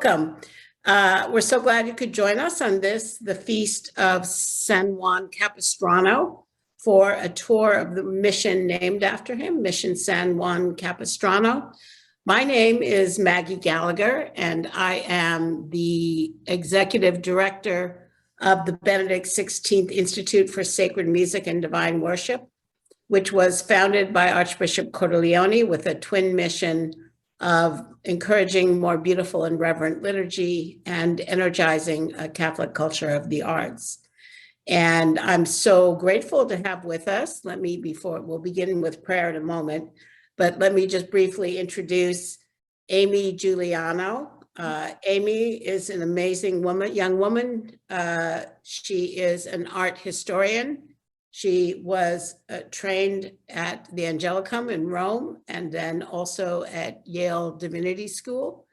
Welcome. We're so glad you could join us on this, the Feast of San Juan Capistrano, for a tour of the mission named after him, Mission San Juan Capistrano. My name is Maggie Gallagher, and I am the Executive Director of the Benedict XVI Institute for Sacred Music and Divine Worship, which was founded by Archbishop Cordileone with a twin mission of encouraging more beautiful and reverent liturgy and energizing a Catholic culture of the arts. And I'm so grateful to have with us, we'll begin with prayer in a moment, but let me just briefly introduce Amy Giuliano. Amy is an amazing young woman. She is an art historian. She was trained at the Angelicum in Rome and then also at Yale Divinity School,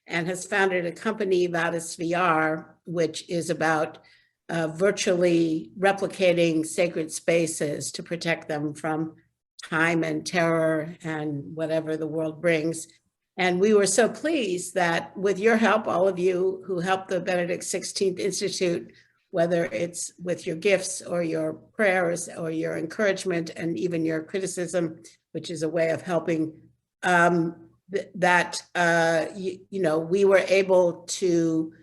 and has founded a company, Vadis VR, which is about virtually replicating sacred spaces to protect them from time and terror and whatever the world brings. And we were so pleased that with your help, all of you who helped the Benedict XVI Institute, whether it's with your gifts or your prayers or your encouragement and even your criticism, which is a way of helping, we were able to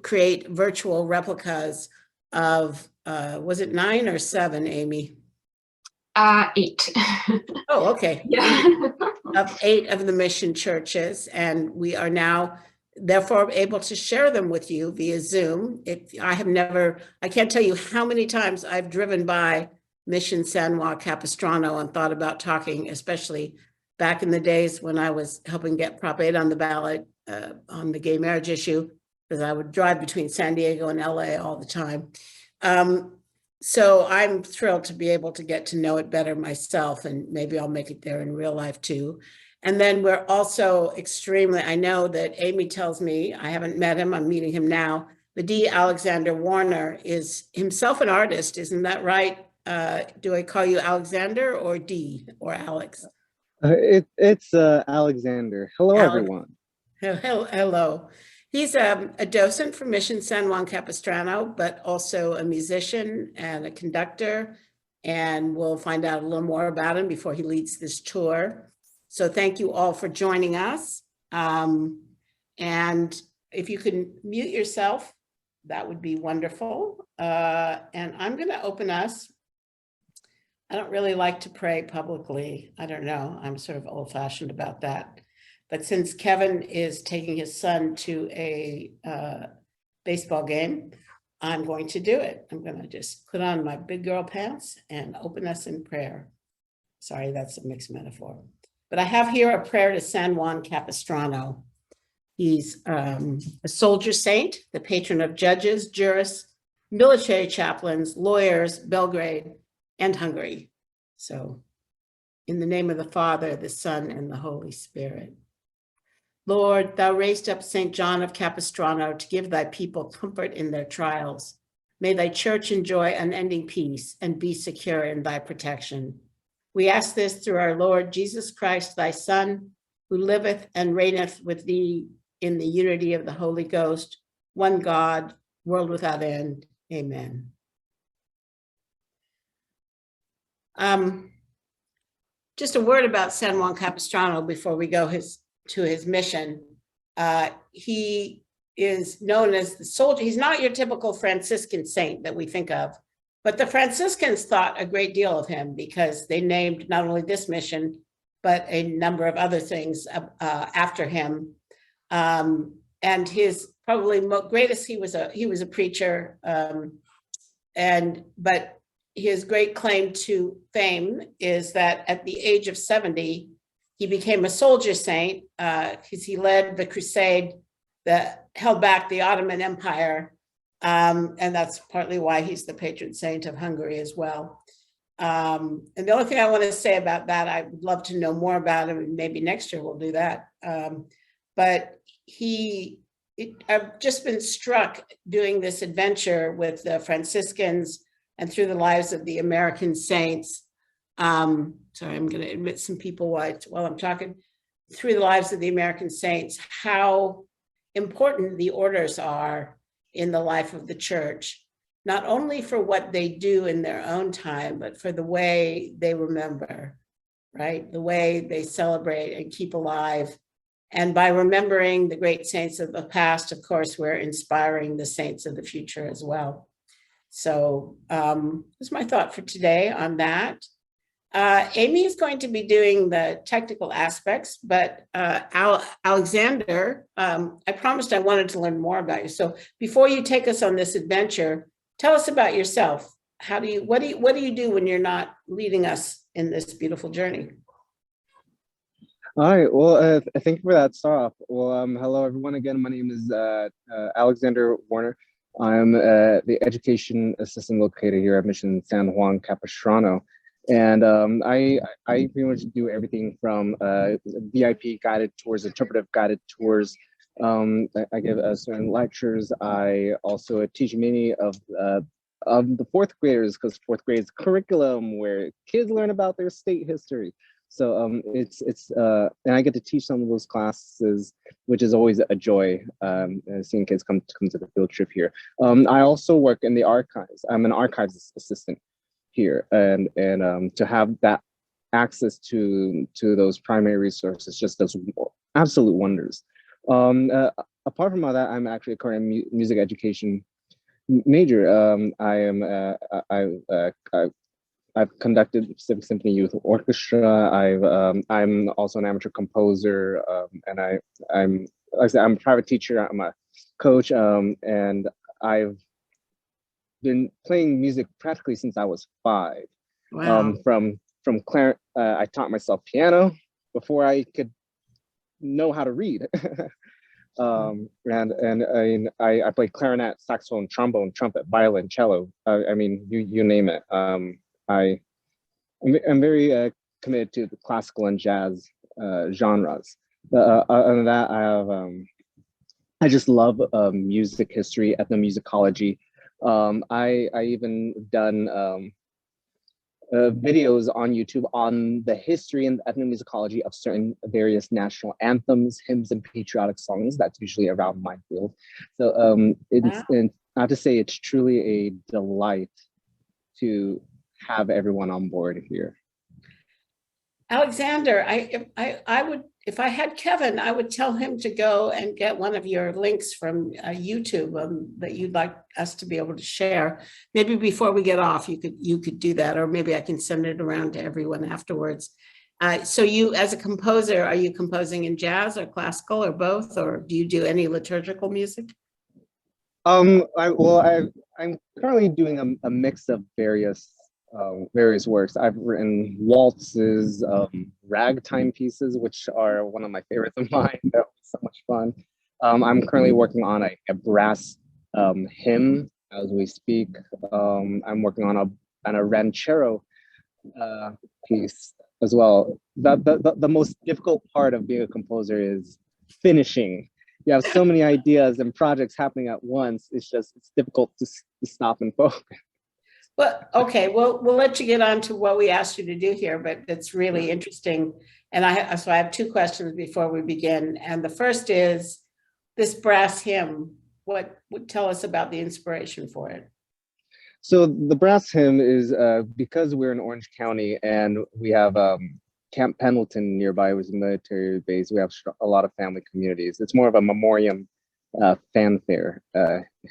create virtual replicas of, was it 9 or 7, Amy? 8. Oh, okay. Yeah. Of 8 of the mission churches, and we are now therefore able to share them with you via Zoom. I can't tell you how many times I've driven by Mission San Juan Capistrano and thought about talking, especially back in the days when I was helping get Prop 8 on the ballot on the gay marriage issue, because I would drive between San Diego and LA all the time. So I'm thrilled to be able to get to know it better myself, and maybe I'll make it there in real life too. And then we're also I know that Amy tells me, I haven't met him, I'm meeting him now, the D. Alexander Warner is himself an artist, isn't that right? Do I call you Alexander or D or Alex? It's Alexander. Hello, everyone. Hello. He's a docent for Mission San Juan Capistrano, but also a musician and a conductor. And we'll find out a little more about him before he leads this tour. So thank you all for joining us. And if you can mute yourself, that would be wonderful. And I'm going to open us. I don't really like to pray publicly. I don't know. I'm sort of old-fashioned about that. But since Kevin is taking his son to a baseball game, I'm going to do it. I'm going to just put on my big girl pants and open us in prayer. Sorry, that's a mixed metaphor. But I have here a prayer to San Juan Capistrano. He's a soldier saint, the patron of judges, jurists, military chaplains, lawyers, Belgrade, and Hungary. So, in the name of the Father, the Son, and the Holy Spirit. Lord, thou raised up St. John of Capistrano to give thy people comfort in their trials. May thy church enjoy unending peace and be secure in thy protection. We ask this through our Lord Jesus Christ, thy Son, who liveth and reigneth with thee in the unity of the Holy Ghost, one God, world without end. Amen. Just a word about San Juan Capistrano before we go to his mission. He is known as the soldier. He's not your typical Franciscan saint that we think of, but the Franciscans thought a great deal of him because they named not only this mission, but a number of other things after him. And his probably greatest, he was a preacher, but his great claim to fame is that at the age of 70, he became a soldier saint because he led the crusade that held back the Ottoman Empire. And that's partly why he's the patron saint of Hungary as well. And the only thing I want to say about that, I would love to know more about him, and maybe next year we'll do that. But I've just been struck doing this adventure with the Franciscans and through the lives of the American saints. Sorry, I'm going to admit some people while I'm talking. Through the lives of the American saints, how important the orders are in the life of the church, not only for what they do in their own time, but for the way they remember, right? The way they celebrate and keep alive. And by remembering the great saints of the past, of course, we're inspiring the saints of the future as well. So that's my thought for today on that. Amy is going to be doing the technical aspects, but Alexander, I promised I wanted to learn more about you. So before you take us on this adventure, tell us about yourself. What do you do when you're not leading us in this beautiful journey? All right. Well, thank you for that start off. Well, hello everyone again. My name is Alexander Warner. I'm the education assistant located here at Mission San Juan Capistrano. And I pretty much do everything from VIP guided tours, interpretive guided tours. I give certain lectures. I also teach many of the fourth graders, because fourth grade is curriculum where kids learn about their state history. So and I get to teach some of those classes, which is always a joy, seeing kids come to the field trip here. I also work in the archives. I'm an archives assistant here, and to have that access to those primary resources just does absolute wonders. Apart from all that, I'm actually a current music education major. I've conducted Civic Symphony Youth Orchestra. I'm also an amateur composer, and like I said, I'm a private teacher. I'm a coach, and I've been playing music practically since I was 5. Wow. From Clarence, I taught myself piano before I could know how to read. And I play clarinet, saxophone, trombone, trumpet, violin, cello. I mean, you name it. I'm very committed to the classical and jazz genres. Other than that, I just love music history, ethnomusicology. I even done videos on YouTube on the history and ethnomusicology of certain various national anthems, hymns, and patriotic songs. That's usually around my field. So and I have to say, it's truly a delight to have everyone on board here. Alexander, I would, if I had Kevin, I would tell him to go and get one of your links from YouTube that you'd like us to be able to share. Maybe before we get off, you could do that, or maybe I can send it around to everyone afterwards. So you, as a composer, are you composing in jazz or classical or both, or do you do any liturgical music? I'm currently doing a mix of various works. I've written waltzes, ragtime pieces, which are one of my favorites of mine. That was so much fun. I'm currently working on a brass hymn as we speak. I'm working on a ranchero piece as well. The most difficult part of being a composer is finishing. You have so many ideas and projects happening at once. It's difficult to stop and focus. Well, okay, we'll let you get on to what we asked you to do here, but it's really interesting. And so I have 2 questions before we begin. And the first is this brass hymn. What would tell us about the inspiration for it? So the brass hymn is because we're in Orange County and we have Camp Pendleton nearby, was a military base. We have a lot of family communities. It's more of a memoriam fanfare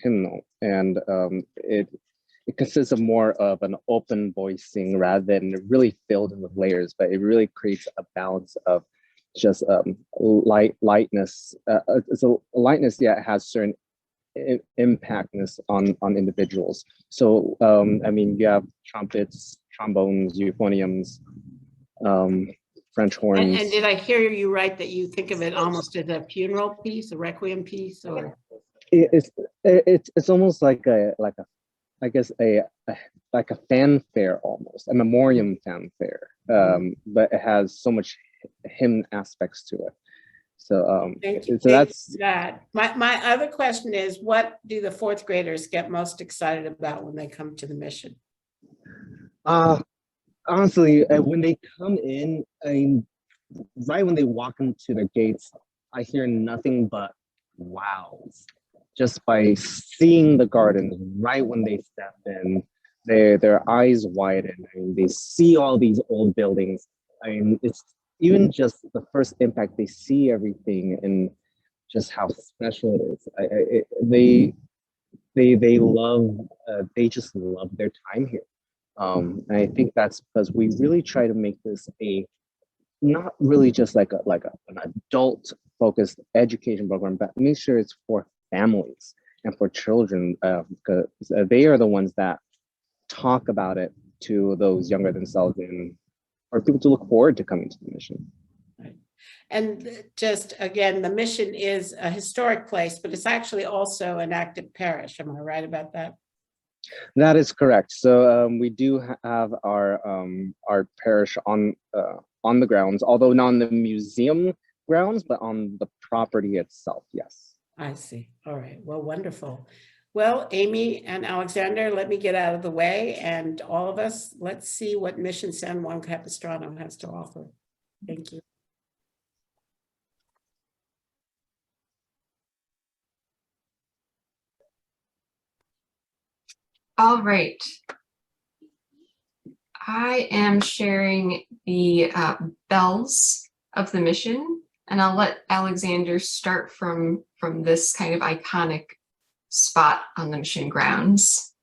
hymnal, and it consists of more of an open voicing rather than really filled with layers, but it really creates a balance of just lightness. It's a lightness, yet has certain impactness on individuals. So I mean, you have trumpets, trombones, euphoniums, French horns. And did I hear you right that you think of it almost as a funeral piece, a requiem piece, or? It's almost like I guess like a fanfare, almost a memoriam fanfare, but it has so much hymn aspects to it. So that's that. My other question is, what do the 4th graders get most excited about when they come to the mission? Honestly, when they come in, right when they walk into the gates, I hear nothing but wows just by seeing the gardens right when they step in. Their eyes widen. I mean, they see all these old buildings. I mean, it's even just the first impact. They see everything and just how special it is. They love. They just love their time here. And I think that's because we really try to make this a not really just like an adult focused education program, but make sure it's for families and for children, because they are the ones that talk about it to those younger themselves and for people to look forward to coming to the mission. And just again, the mission is a historic place, but it's actually also an active parish. Am I right about that? That is correct. So we do have our parish on the grounds, although not on the museum grounds, but on the property itself. Yes. I see. All right. Well, wonderful. Well, Amy and Alexander, let me get out of the way, and all of us, let's see what Mission San Juan Capistrano has to offer. Thank you. All right. I am sharing the bells of the mission, and I'll let Alexander start from this kind of iconic spot on the mission grounds.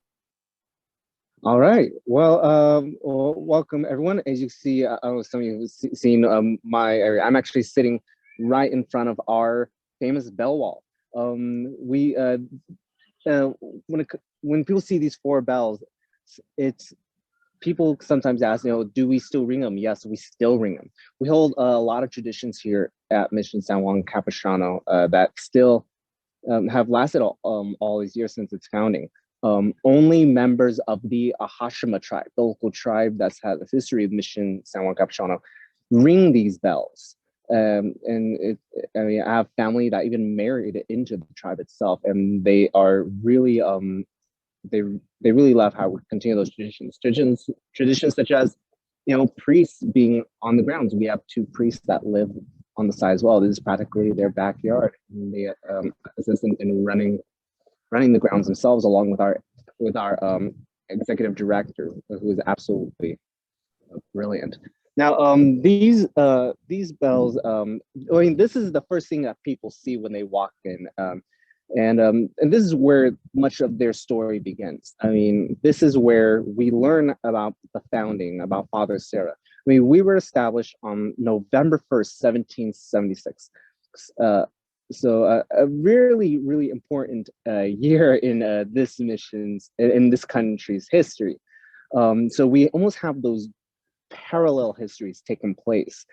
All right. Well, welcome everyone. As you see, some of you have seen my area. I'm actually sitting right in front of our famous bell wall. When people see these four bells, it's people sometimes ask, do we still ring them? Yes, we still ring them. We hold a lot of traditions here at Mission San Juan Capistrano that still have lasted all these years since its founding. Only members of the Ahashima tribe, the local tribe that's had a history of Mission San Juan Capistrano, ring these bells. I have family that even married into the tribe itself, and they are really they really love how we continue those traditions such as priests being on the grounds. We have two priests that live on the side as well. This is practically their backyard, and they assist in running the grounds themselves, along with our executive director, who is absolutely brilliant. Now, these bells, this is the first thing that people see when they walk in. And this is where much of their story begins. I mean, this is where we learn about the founding, about Father Serra. I mean, we were established on November 1st, 1776. So a really, really important year in this mission's, in this country's history. So we almost have those parallel histories taking place,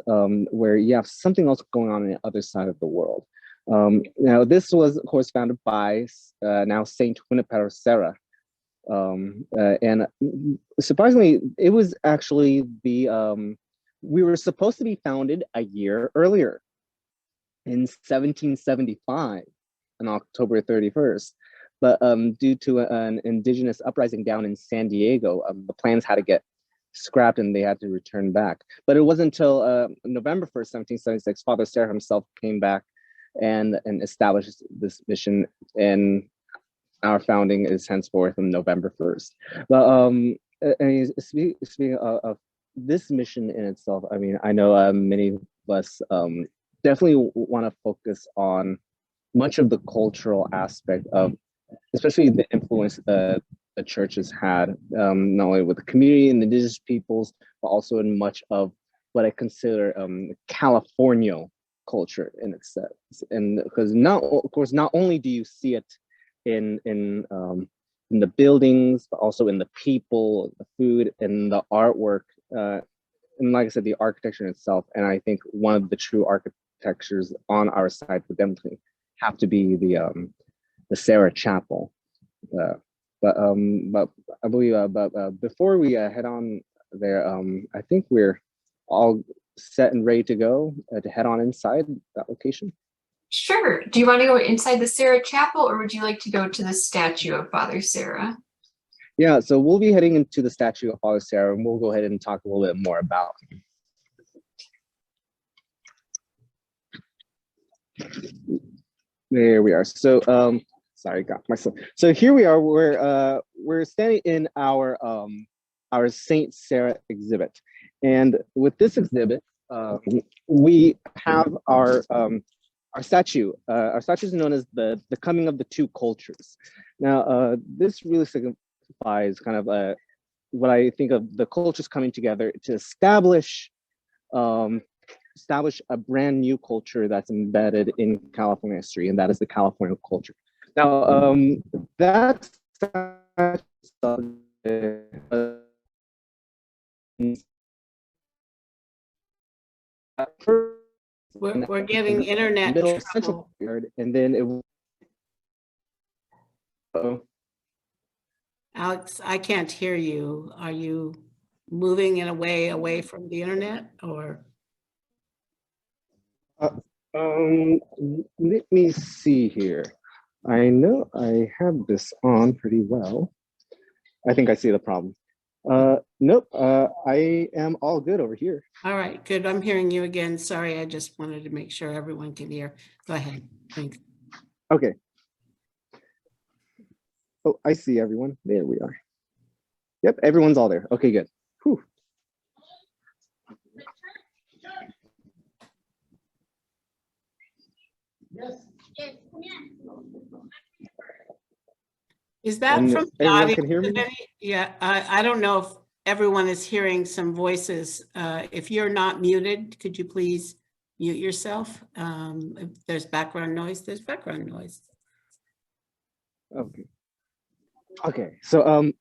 where you have something else going on the other side of the world. Now, this was, of course, founded by now Saint Junipero Serra. And surprisingly, it was actually we were supposed to be founded a year earlier in 1775 on October 31st. But due to an indigenous uprising down in San Diego, the plans had to get scrapped and they had to return back. But it wasn't until November 1st, 1776, Father Serra himself came back and established this mission, and our founding is henceforth on November 1st. But speaking of this mission in itself, I mean, I know many of us definitely want to focus on much of the cultural aspect of, especially the influence the church has had, not only with the community and the indigenous peoples, but also in much of what I consider California culture in its sense. And because of course, not only do you see it in the buildings, but also in the people, the food, and the artwork, and like I said, the architecture itself. And I think one of the true architectures on our side would definitely have to be the Serra Chapel. But I believe, before we head on there, I think we're all set and ready to go to head on inside that location. Sure. Do you want to go inside the Serra Chapel, or would you like to go to the statue of Father Serra? Yeah, so we'll be heading into the statue of Father Serra, and we'll go ahead and talk a little bit more about him. There we are. So, sorry, got myself. So here we are. We're standing in our Saint Sarah exhibit, and with this exhibit, we have our statue. Our statue is known as the coming of the two cultures. Now, this really signifies kind of what I think of the cultures coming together to establish a brand new culture that's embedded in California history, and that is the California culture. Now, that's We're getting internet middle trouble. central period, and then it. Uh-oh. Alex, I can't hear you. Are you moving in a way away from the internet or? Let me see here. I know I have this on pretty well. I think I see the problem. Nope, I am all good over here. All right, good. I'm hearing you again. Sorry, I just wanted to make sure everyone can hear. Go ahead. Thanks. Okay. Oh, I see everyone. There we are. Yep, everyone's all there. Okay, good. Whew. Is that And from the everyone audience? can hear me? Yeah, I don't know if everyone is hearing some voices. If you're not muted, could you please mute yourself? If there's background noise, there's background noise. Okay. Okay, so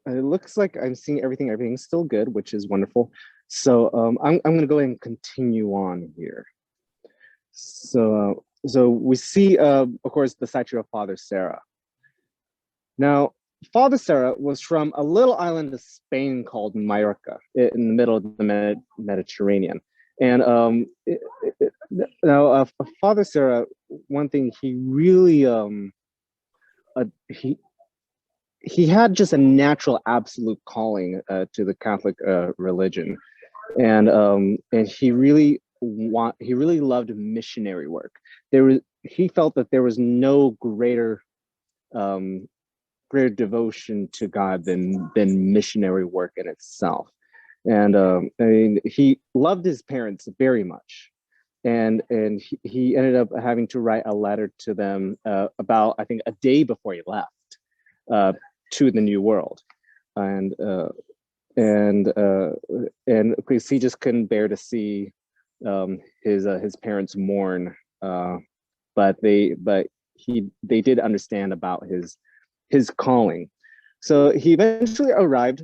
it looks like I'm seeing everything. Everything's still good, which is wonderful. So I'm going to go ahead and continue on here. So we see, of course, the statue of Father Sarah. Now, Father Sarah was from a little island of Spain called Majorca, in the middle of the Mediterranean. And now, Father Sarah, one thing he really he had just a natural, absolute calling to the Catholic religion, and he really loved missionary work. He felt that there was no greater devotion to God than missionary work in itself. And I mean, he loved his parents very much, and he ended up having to write a letter to them about, I think, a day before he left to the New World, and because he just couldn't bear to see his parents mourn, but they did understand about his calling. So he eventually arrived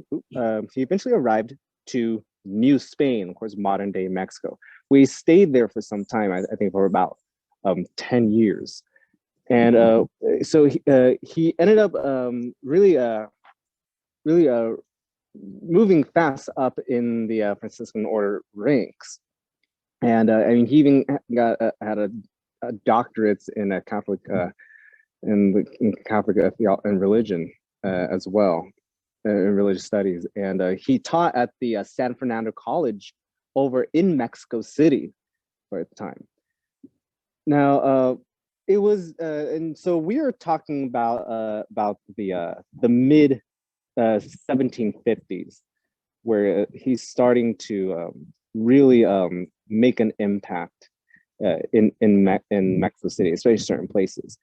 to New Spain, of course, modern day Mexico. We stayed there for some time, I think for about 10 years. And so he ended up really moving fast up in the Franciscan order ranks. And I mean, he even had a doctorate in a Catholic in Catholic and religion as well, in religious studies. And he taught at the San Fernando College over in Mexico City for a time. Now, it was, and so we are talking about the mid 1750s, where he's starting to really make an impact in Mexico City, especially certain places.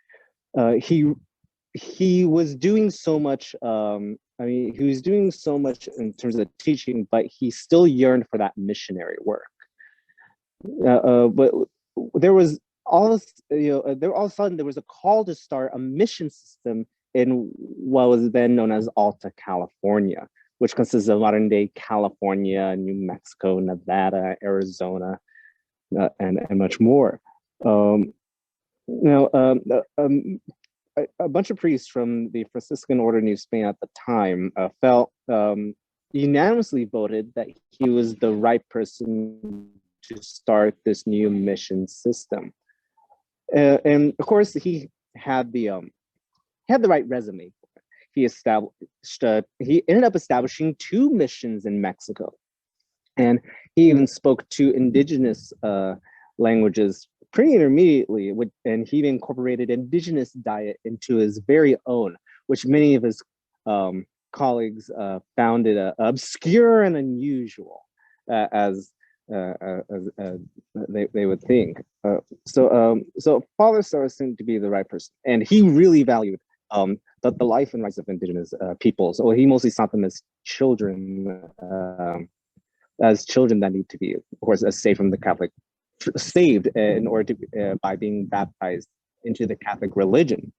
He was doing so much. I mean, he was doing so much in terms of teaching, but he still yearned for that missionary work. But there was all of a sudden there was a call to start a mission system in what was then known as Alta California, which consists of modern day California, New Mexico, Nevada, Arizona, and much more. A bunch of priests from the Franciscan Order of New Spain at the time unanimously voted that he was the right person to start this new mission system. And of course, he had the right resume. He ended up establishing 2 missions in Mexico, and he even spoke 2 indigenous languages pretty intermediately, and he incorporated indigenous diet into his very own, which many of his colleagues found it obscure and unusual, as they would think. So Father Soros seemed to be the right person, and he really valued the life and rights of indigenous peoples. So he mostly saw them as children that need to be, of course, saved from the Catholic, saved in order to by being baptized into the Catholic religion.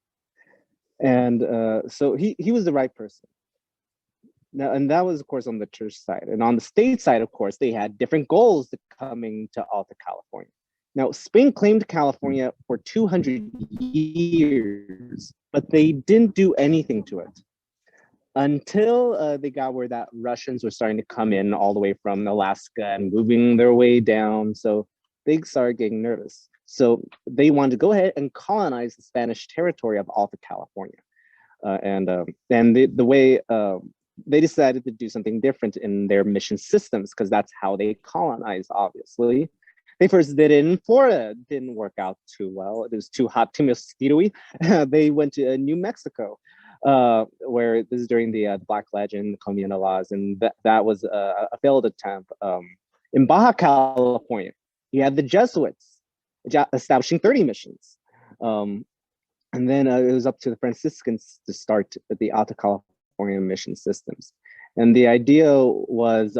And so he was the right person. Now, and that was, of course, on the church side. And on the state side, of course, they had different goals to coming to Alta California. Now, Spain claimed California for 200 years, but they didn't do anything to it until they got where that Russians were starting to come in all the way from Alaska and moving their way down. So they started getting nervous. So they wanted to go ahead and colonize the Spanish territory of Alta California. And the way they decided to do something different in their mission systems, because that's how they colonized, obviously. They first did it in Florida. It didn't work out too well. It was too hot, too mosquito-y. They went to New Mexico, where this is during the Black Legend, Communal laws, and that was a failed attempt. In Baja California, you had the Jesuits establishing 30 missions. And then it was up to the Franciscans to start the Alta California mission systems. And the idea was,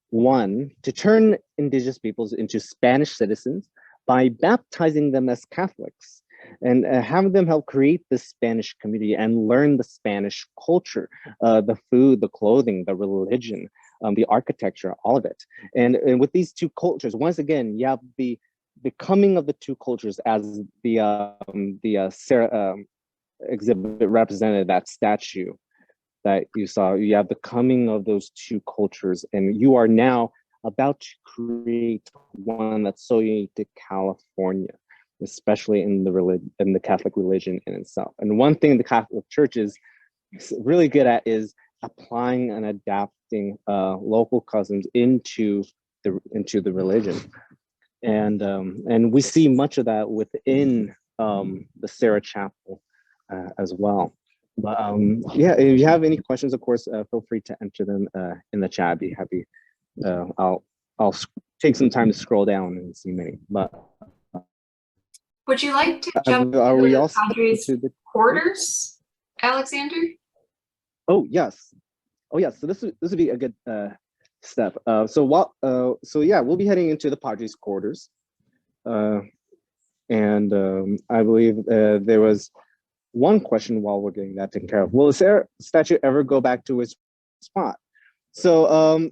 one, to turn indigenous peoples into Spanish citizens by baptizing them as Catholics and having them help create the Spanish community and learn the Spanish culture, the food, the clothing, the religion, the architecture, all of it. And with these two cultures, once again, you have the coming of the two cultures as the Sarah exhibit represented, that statue that you saw. You have the coming of those two cultures, and you are now about to create one that's so unique to California, especially in the Catholic religion in itself. And one thing the Catholic Church is really good at is applying and adapting local customs into the religion. And we see much of that within the Sarah Chapel as well. But yeah, if you have any questions, of course, feel free to enter them in the chat. I'd be happy. I'll take some time to scroll down and see many. But would you like to jump are we all Padres to the quarters, Alexander? Oh yes. So this would be a good step. So yeah, we'll be heading into the Padres quarters, and I believe there was one question while we're getting that taken care of. Will the Sarah statue ever go back to its spot? So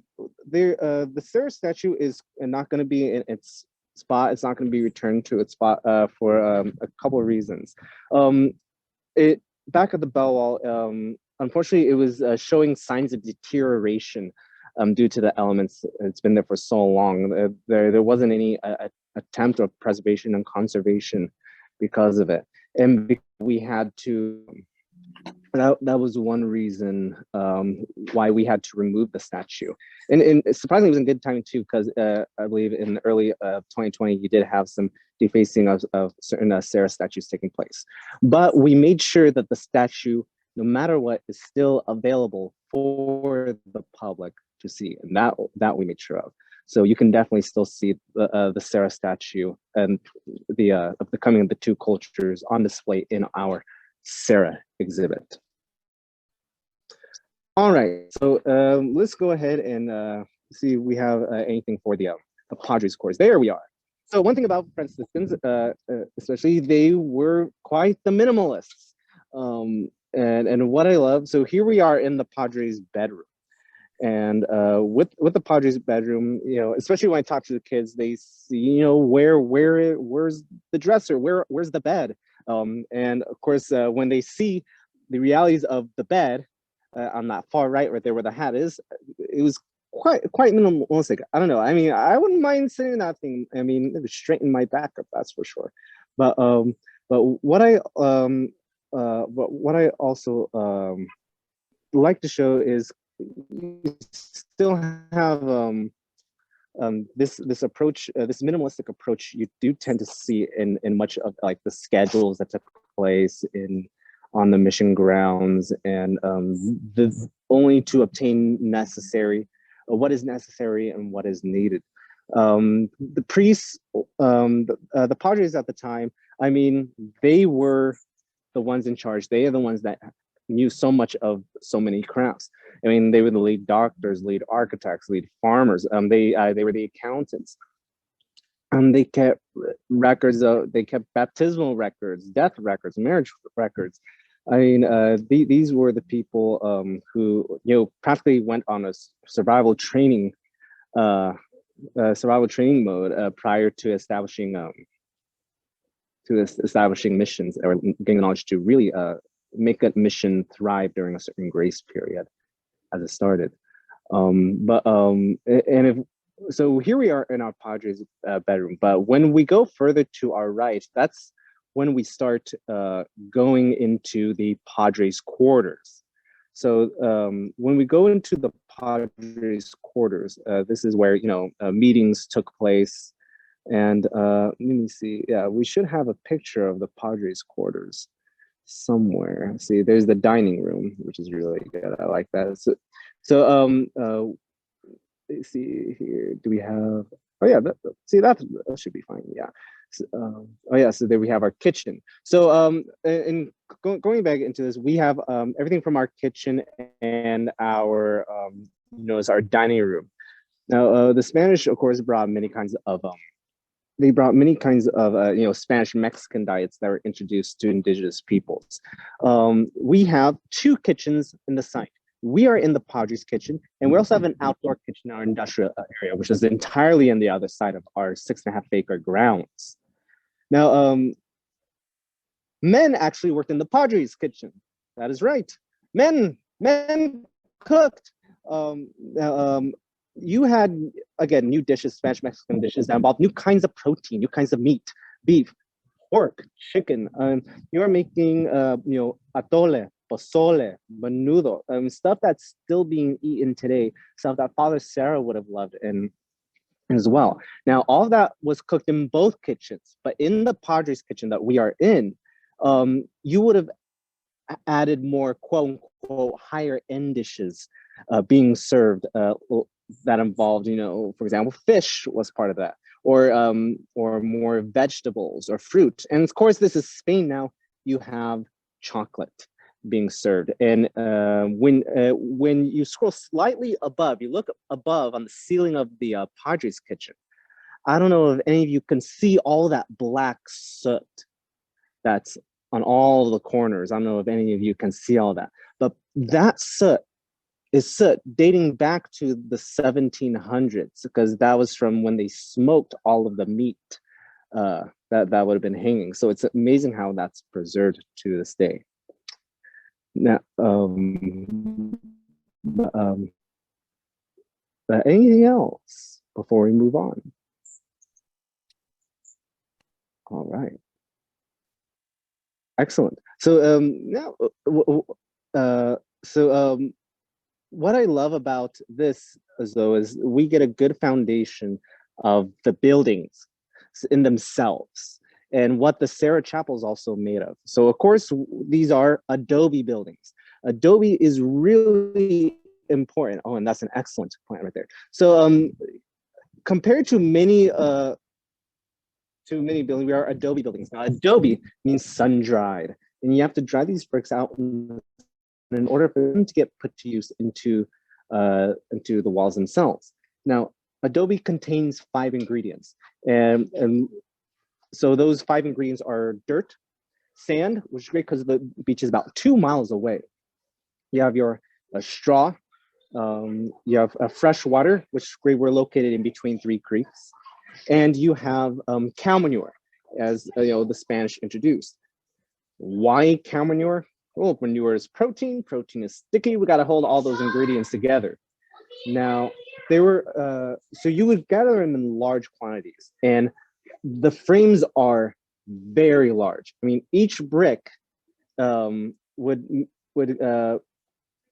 the Sarah statue is not going to be in its spot. It's not going to be returned to its spot for a couple of reasons. It back at the bell wall, unfortunately, it was showing signs of deterioration due to the elements. It's been there for so long. There wasn't any attempt of preservation and conservation because of it. And we had to, that was one reason why we had to remove the statue. And surprisingly, it was in good timing too, because I believe in early 2020, you did have some defacing of certain Sarah statues taking place. But we made sure that the statue, no matter what, is still available for the public to see. And that we made sure of. So you can definitely still see the Sarah statue and the coming of the two cultures on display in our Sarah exhibit. All right, so let's go ahead and see if we have anything for the Padres course. There we are. So one thing about Franciscans, especially, they were quite the minimalists. And what I love, so here we are in the Padres bedroom. And with the Padres bedroom, especially when I talk to the kids, they see, where's the dresser, where's the bed, and of course when they see the realities of the bed on that far right there where the hat is, it was quite minimalistic. I don't know. I mean, I wouldn't mind sitting in that thing. I mean, it would straighten my back up, that's for sure. But what I also like to show is you still have this approach, this minimalistic approach, you do tend to see in much of like the schedules that took place on the mission grounds, and only to obtain what is necessary and what is needed. The priests, the padres at the time, I mean, they were the ones in charge. They are the ones that knew so much of so many crafts. I mean, they were the lead doctors, lead architects, lead farmers. They were the accountants. They kept records they kept baptismal records, death records, marriage records. I mean, these were the people who, practically went on a survival training mode prior to establishing missions, or getting knowledge to really make a mission thrive during a certain grace period as it started. So here we are in our Padres bedroom, but when we go further to our right, that's when we start going into the Padres quarters. So when we go into the Padres quarters, this is where, meetings took place. And let me see, yeah, we should have a picture of the Padres quarters somewhere. See, there's the dining room, which is really good. I like that. Let's see here, do we have, oh yeah, that should be fine, yeah. So there we have our kitchen. So going back into this, we have everything from our kitchen and our is our dining room. Now the Spanish, of course, brought many kinds of Spanish Mexican diets that were introduced to indigenous peoples. We have two kitchens in the site. We are in the Padres kitchen, and we also have an outdoor kitchen in our industrial area, which is entirely on the other side of our 6.5 acre grounds. Now, men actually worked in the Padres kitchen. That is right. Men cooked. You had, again, new dishes, Spanish Mexican dishes that involved new kinds of protein, new kinds of meat, beef, pork, chicken. You are making, atole, pozole, menudo, stuff that's still being eaten today, stuff that Father Sarah would have loved as well. Now, all of that was cooked in both kitchens, but in the Padres kitchen that we are in, you would have added more quote unquote higher end dishes being served that involved, for example, fish was part of that, or more vegetables or fruit. And of course, this is Spain now. You have chocolate being served, and when you scroll slightly above, you look above on the ceiling of the Padres kitchen. I don't know if any of you can see all that black soot that's on all the corners. I don't know if any of you can see all that, but that soot is soot dating back to the 1700s, because that was from when they smoked all of the meat that would have been hanging. So it's amazing how that's preserved to this day. Now, anything else before we move on? All right. Excellent. So now, what I love about this is we get a good foundation of the buildings in themselves and what the Sarah Chapel is also made of. So of course, these are adobe buildings. Adobe is really important. Oh, and that's an excellent point right there. So compared to many buildings, we are adobe buildings. Now, adobe means sun-dried, and you have to dry these bricks out in order for them to get put to use into the walls themselves. Now, adobe contains 5 ingredients, and so those 5 ingredients are dirt, sand, which is great because the beach is about 2 miles away. You have your straw, you have fresh water, which is great. We're located in between 3 creeks, and you have cow manure, as the Spanish introduced. Why cow manure? Well, manure is protein. Protein is sticky. We got to hold all those ingredients together. Now, they were so you would gather them in large quantities, and the frames are very large. I mean, each brick would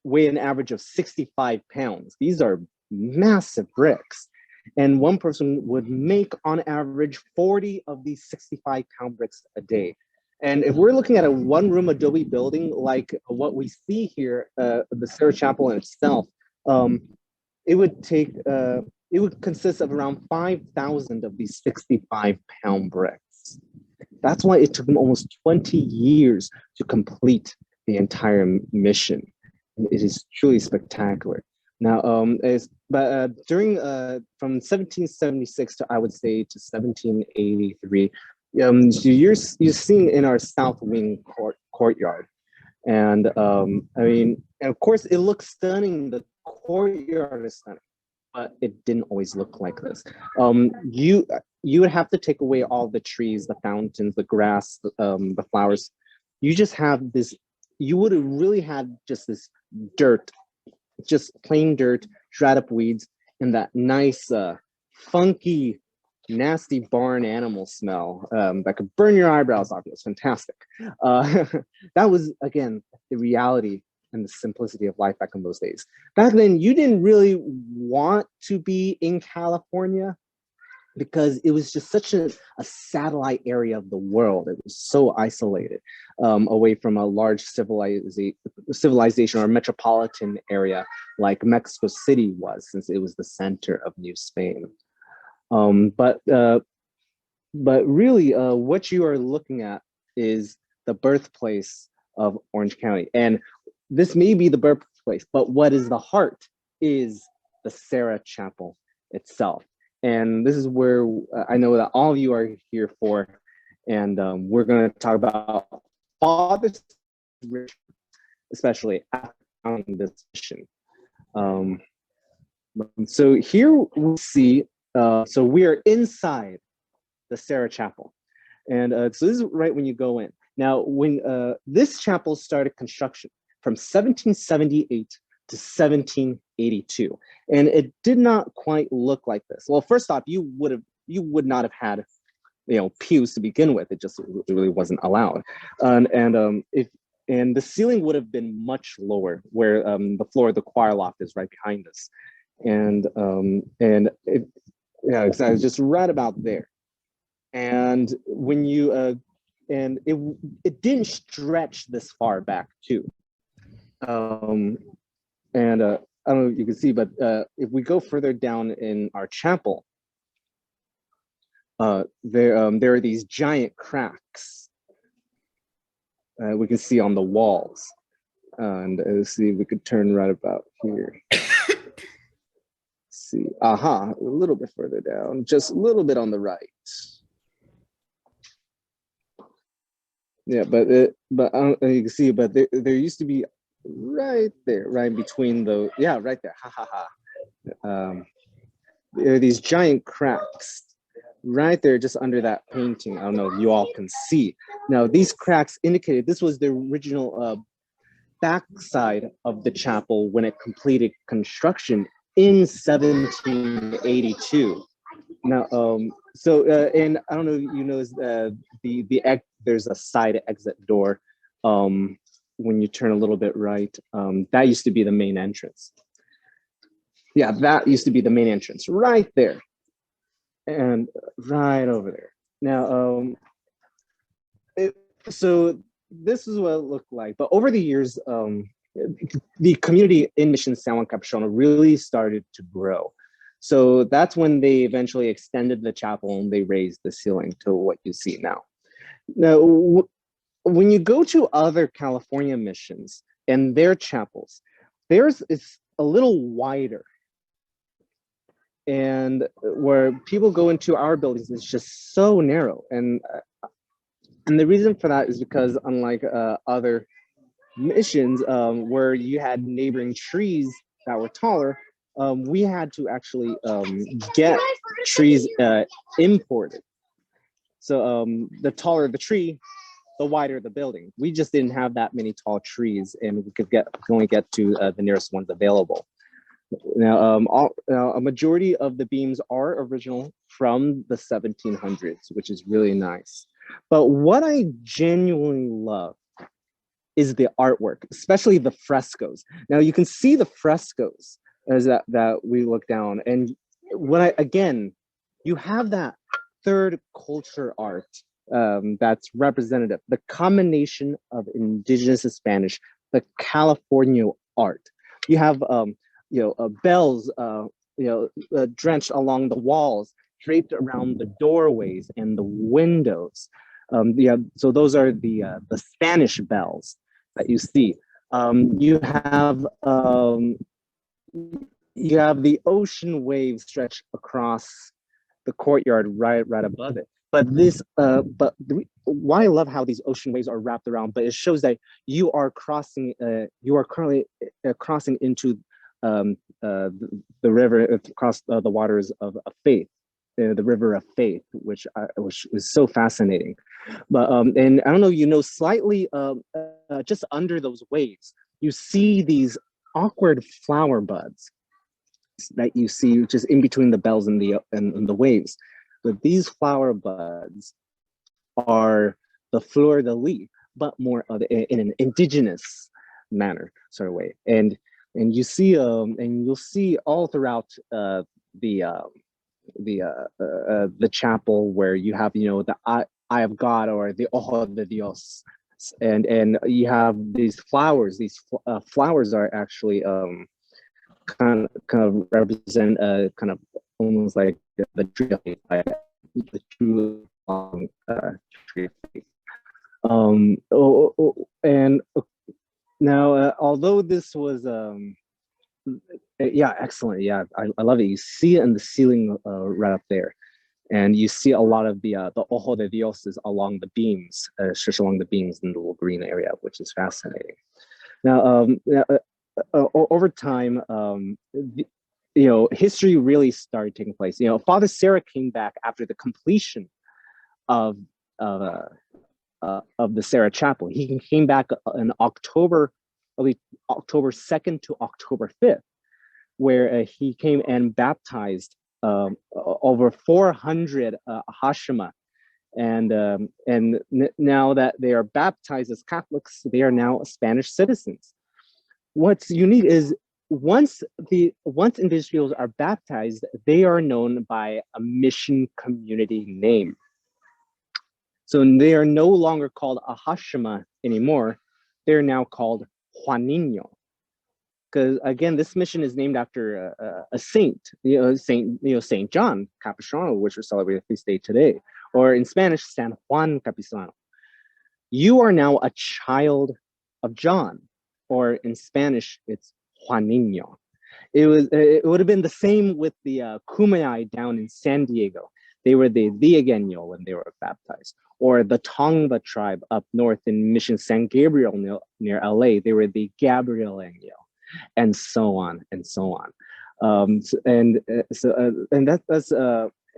weigh an average of 65 pounds. These are massive bricks, And one person would make on average 40 of these 65-pound bricks a day. And if we're looking at a one-room adobe building like what we see here, the Sarah Chapel in itself, it would consist of around 5,000 of these 65-pound bricks. That's why it took them almost 20 years to complete the entire mission. It is truly spectacular. Now, during from 1776 to, I would say, to 1783, you're seeing in our south wing courtyard, and I mean, and of course, it looks stunning. The courtyard is stunning, but it didn't always look like this. You would have to take away all the trees, the fountains, the grass, the flowers. You just have this. You would have really had just this dirt, just plain dirt, dried up weeds, and that nice, funky, nasty barn animal smell that could burn your eyebrows off. It was fantastic. That was, again, the reality and the simplicity of life back in those days. Back then, you didn't really want to be in California because it was just such a satellite area of the world. It was so isolated away from a large civilization or metropolitan area like Mexico City was, since it was the center of New Spain. But really, what you are looking at is the birthplace of Orange County. And this may be the birthplace, but what is the heart is the Sarah Chapel itself. And this is where I know that all of you are here for, and we're going to talk about Father's ritual, especially after this mission. So here we see, so we are inside the Sarah Chapel, and so this is right when you go in. Now, when this chapel started construction from 1778 to 1782, and it did not quite look like this. Well, first off, you would not have had, pews to begin with. It really wasn't allowed, and the ceiling would have been much lower, where the floor of the choir loft is right behind us, and exactly, just right about there. And when you and it didn't stretch this far back too. I don't know if you can see, but if we go further down in our chapel, there are these giant cracks we can see on the walls. And let's see if we could turn right about here. See, a little bit further down, just a little bit on the right. Yeah, but you can see, but there used to be right there, right between the, right there, there are these giant cracks right there, just under that painting. I don't know if you all can see. Now, these cracks indicated this was the original backside of the chapel when it completed construction in 1782. Now, and I don't know if you know, there's a side exit door when you turn a little bit right. That used to be the main entrance. Yeah, that used to be the main entrance right there, and right over there. Now, so this is what it looked like. But over the years, the community in Mission San Juan Capistrano really started to grow. So that's when they eventually extended the chapel and they raised the ceiling to what you see now. Now, when you go to other California missions and their chapels, theirs is a little wider. And where people go into our buildings, it's just so narrow. And the reason for that is because unlike other missions where you had neighboring trees that were taller, we had to actually get trees imported. So the taller the tree, the wider the building. We just didn't have that many tall trees, and we could only get to the nearest ones available. Now, a majority of the beams are original from the 1700s, which is really nice. But what I genuinely love is the artwork, especially the frescoes. Now you can see the frescoes as that we look down, and again, you have that third culture art that's representative, the combination of indigenous and Spanish, the California art. You have bells drenched along the walls, draped around the doorways and the windows. So those are the Spanish bells that you see. You have the ocean waves stretched across the courtyard right above it. But why I love how these ocean waves are wrapped around, but it shows that you are currently crossing into the river, across the waters of faith, the river of faith, which is so fascinating. But and I don't know, slightly just under those waves, you see these awkward flower buds that you see just in between the bells and the waves. But these flower buds are the fleur de lis, but more in an indigenous manner sort of way. And you see and you'll see all throughout the chapel where you have the eye of God, or the ojo de Dios, and you have these flowers. These flowers are actually kind of represent kind of almost like the tree of faith, like the true tree of faith. And now, although this was yeah, excellent. Yeah, I love it. You see it in the ceiling right up there, and you see a lot of the ojo de Dioses along the beams, stretched along the beams in the little green area, which is fascinating. Now, over time, history really started taking place. Father Sarah came back after the completion of the Sarah Chapel. He came back in October 2nd to October 5th, where he came and baptized over 400 Hashima. And now that they are baptized as Catholics, they are now Spanish citizens. What's unique is once indigenous peoples are baptized, they are known by a mission community name. So they are no longer called a Hashima anymore. They're now called Juanino. Because again, this mission is named after a saint, Saint John Capistrano, which we're celebrating feast day today, or in Spanish, San Juan Capistrano. You are now a child of John, or in Spanish, it's Juanino. It would have been the same with the Kumeyaay down in San Diego. They were the Diegueño when they were baptized, or the Tongva tribe up north in Mission San Gabriel near LA. They were the Gabrieleño, and so on and so on.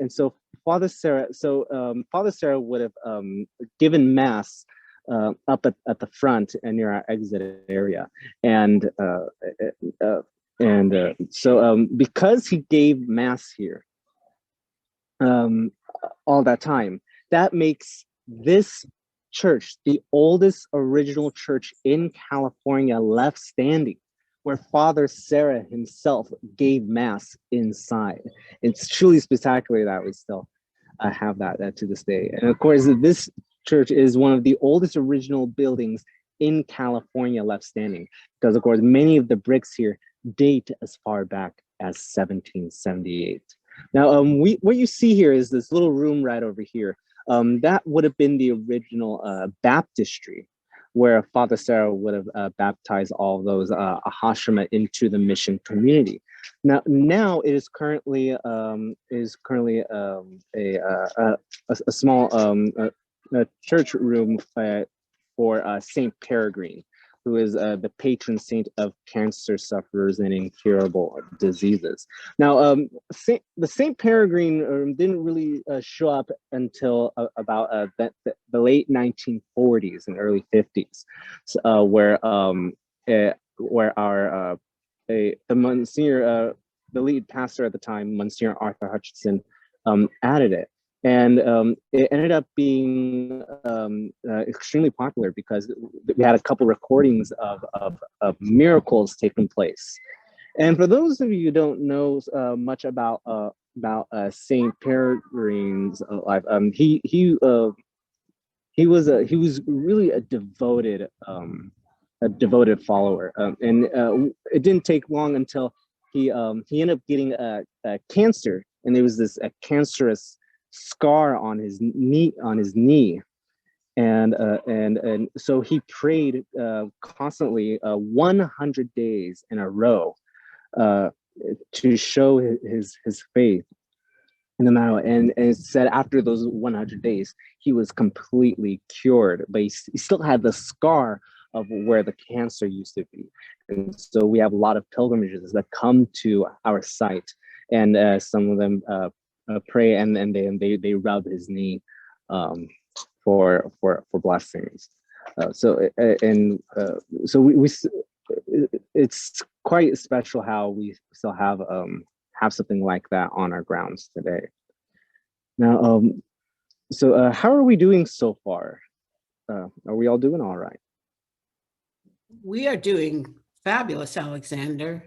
So Father Sarah would have given mass up at the front and near our exit area, and so because he gave mass here all that time, that makes this church the oldest original church in California left standing, where Father Sarah himself gave mass inside. It's truly spectacular that we still have that to this day. And of course, this church is one of the oldest original buildings in California left standing, because of course, many of the bricks here date as far back as 1778. Now, what you see here is this little room right over here. That would have been the original baptistry, where Father Sarah would have baptized all those Hashima into the mission community. Now it is currently a small church room for Saint Peregrine, who is the patron saint of cancer sufferers and incurable diseases. Now, the Saint Peregrine didn't really show up until about the late 1940s and early 50s, where the Monsignor, the lead pastor at the time, Monsignor Arthur Hutchinson, added it. And it ended up being extremely popular because we had a couple recordings of miracles taking place. And for those of you who don't know much about about Saint Peregrine's life. He was really a devoted follower, and it didn't take long until he ended up getting a cancer, and there was this a cancerous scar on his knee, and so he prayed constantly 100 days in a row uh, to show his faith in the matter. And it said after those 100 days, he was completely cured, but he still had the scar of where the cancer used to be. And so we have a lot of pilgrimages that come to our site, and some of them pray, and then they rub his knee for blessings. So it's quite special how we still have something like that on our grounds today. Now, so how are we doing so far? Are we all doing all right? We are doing fabulous, Alexander.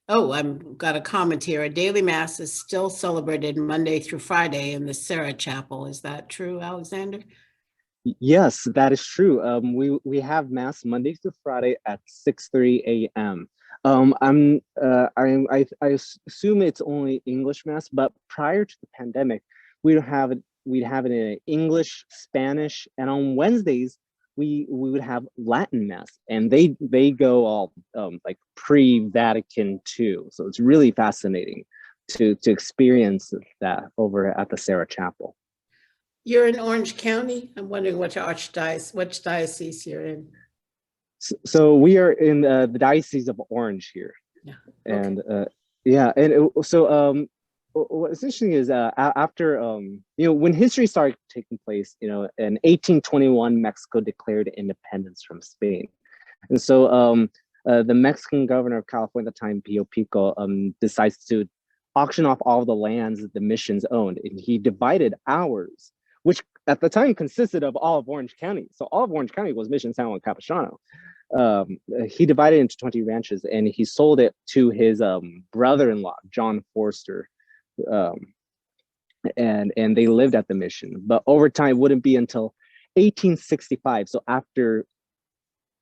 I've got a comment here. A daily mass is still celebrated Monday through Friday in the Sarah Chapel. Is that true, Alexander? Yes, that is true. We have mass Monday through Friday at 6:30 a.m. I assume it's only English mass, but prior to the pandemic, we'd have it in English, Spanish, and on Wednesdays we would have Latin mass, and they go all like pre-Vatican II. So it's really fascinating to experience that over at the Sarah Chapel. You're in Orange County. I'm wondering which diocese you're in. So we are in the Diocese of Orange here. Yeah. And what's interesting is after when history started taking place, in 1821 Mexico declared independence from Spain, and so the Mexican governor of California at the time, Pio Pico, decides to auction off all the lands that the missions owned, and he divided ours, which at the time consisted of all of Orange County. So all of Orange County was Mission San Juan Capistrano. He divided it into 20 ranches, and he sold it to his brother-in-law, John Forster, and they lived at the mission. But over time, it wouldn't be until 1865, so after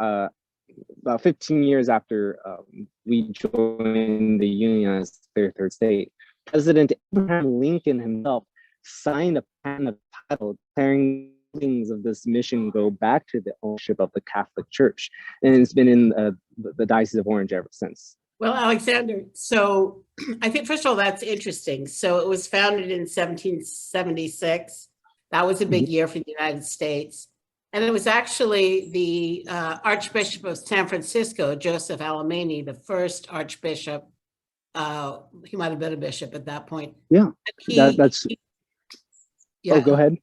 about 15 years after we joined the Union as their third state, President Abraham Lincoln himself signed a patent of title declaring things of this mission go back to the ownership of the Catholic Church, and it's been in the Diocese of Orange ever since. Well, Alexander, so I think first of all, that's interesting. So it was founded in 1776. That was a big year for the United States. And it was actually the Archbishop of San Francisco, Joseph Alemany, the first Archbishop. He might have been a bishop at that point. Yeah, yeah. Oh, go ahead.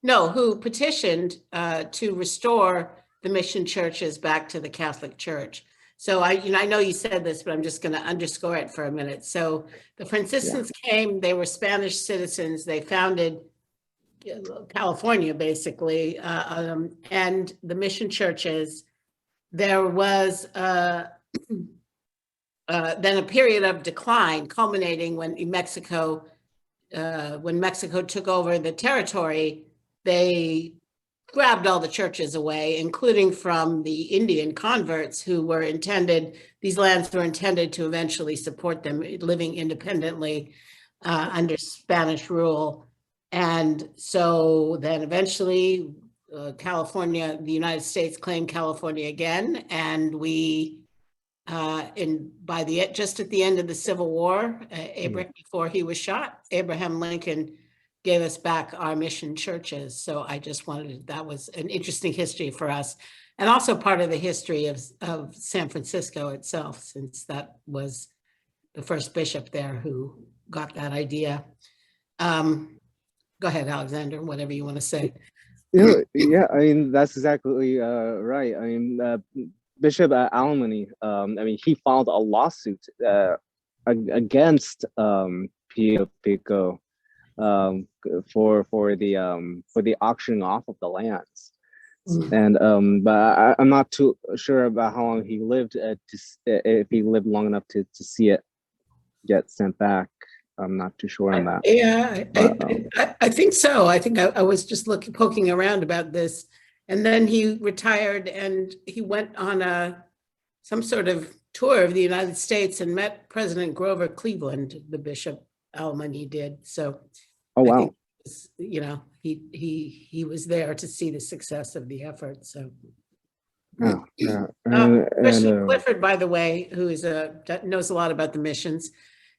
No, who petitioned to restore the mission churches back to the Catholic Church. So I know you said this, but I'm just going to underscore it for a minute. So the Franciscans came, they were Spanish citizens. They founded California, basically, and the mission churches. There was then a period of decline, culminating when Mexico took over the territory. They grabbed all the churches away, including from the Indian converts who were intended, these lands were intended to eventually support them living independently under Spanish rule. And so then eventually California, the United States claimed California again. And we, just at the end of the Civil War, before he was shot, Abraham Lincoln gave us back our mission churches. So I just wanted, that was an interesting history for us, and also part of the history of San Francisco itself, since that was the first bishop there who got that idea. Go ahead, Alexander, whatever you want to say. Yeah, I mean, that's exactly right. I mean, Bishop Alemany, he filed a lawsuit against Pio Pico for the auctioning off of the lands. And but I'm not too sure about how long he lived if he lived long enough to see it get sent back. I'm not too sure on that. Yeah, But, I think so. I think I was just poking around about this. And then he retired and he went on some sort of tour of the United States and met President Grover Cleveland, the Bishop Alemany did. So oh I wow. think, he was there to see the success of the effort. So Yeah. Christian Clifford, by the way, who knows a lot about the missions,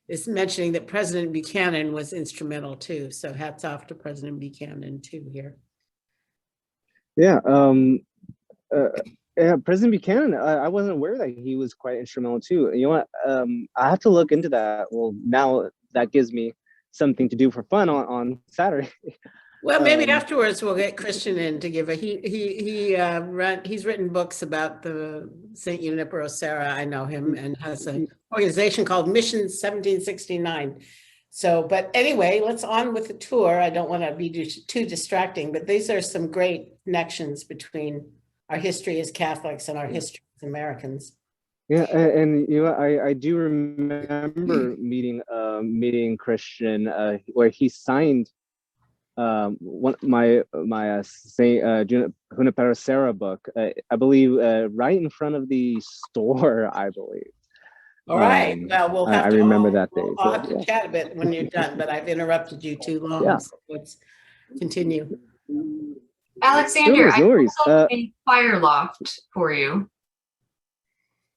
is mentioning that President Buchanan was instrumental too. So hats off to President Buchanan too here. Yeah. Yeah, President Buchanan, I wasn't aware that he was quite instrumental too. You know what? I have to look into that. Well, now that gives me something to do for fun on Saturday. Well, maybe afterwards we'll get Christian in to give he's written books about the St. Junipero Serra. I know him, and has an organization called Mission 1769. So, but anyway, let's on with the tour. I don't want to be too distracting, but these are some great connections between our history as Catholics and our history as Americans. Yeah, and you know, I do remember meeting Christian where he signed my Saint Junipero Serra book, I believe, right in front of the store, I believe. All right. Well, we'll have I to. remember that day. I'll have to chat a bit when you're done, but I've interrupted you too long. Yeah. So let's continue. Alexander, No worries. I built a fire loft for you.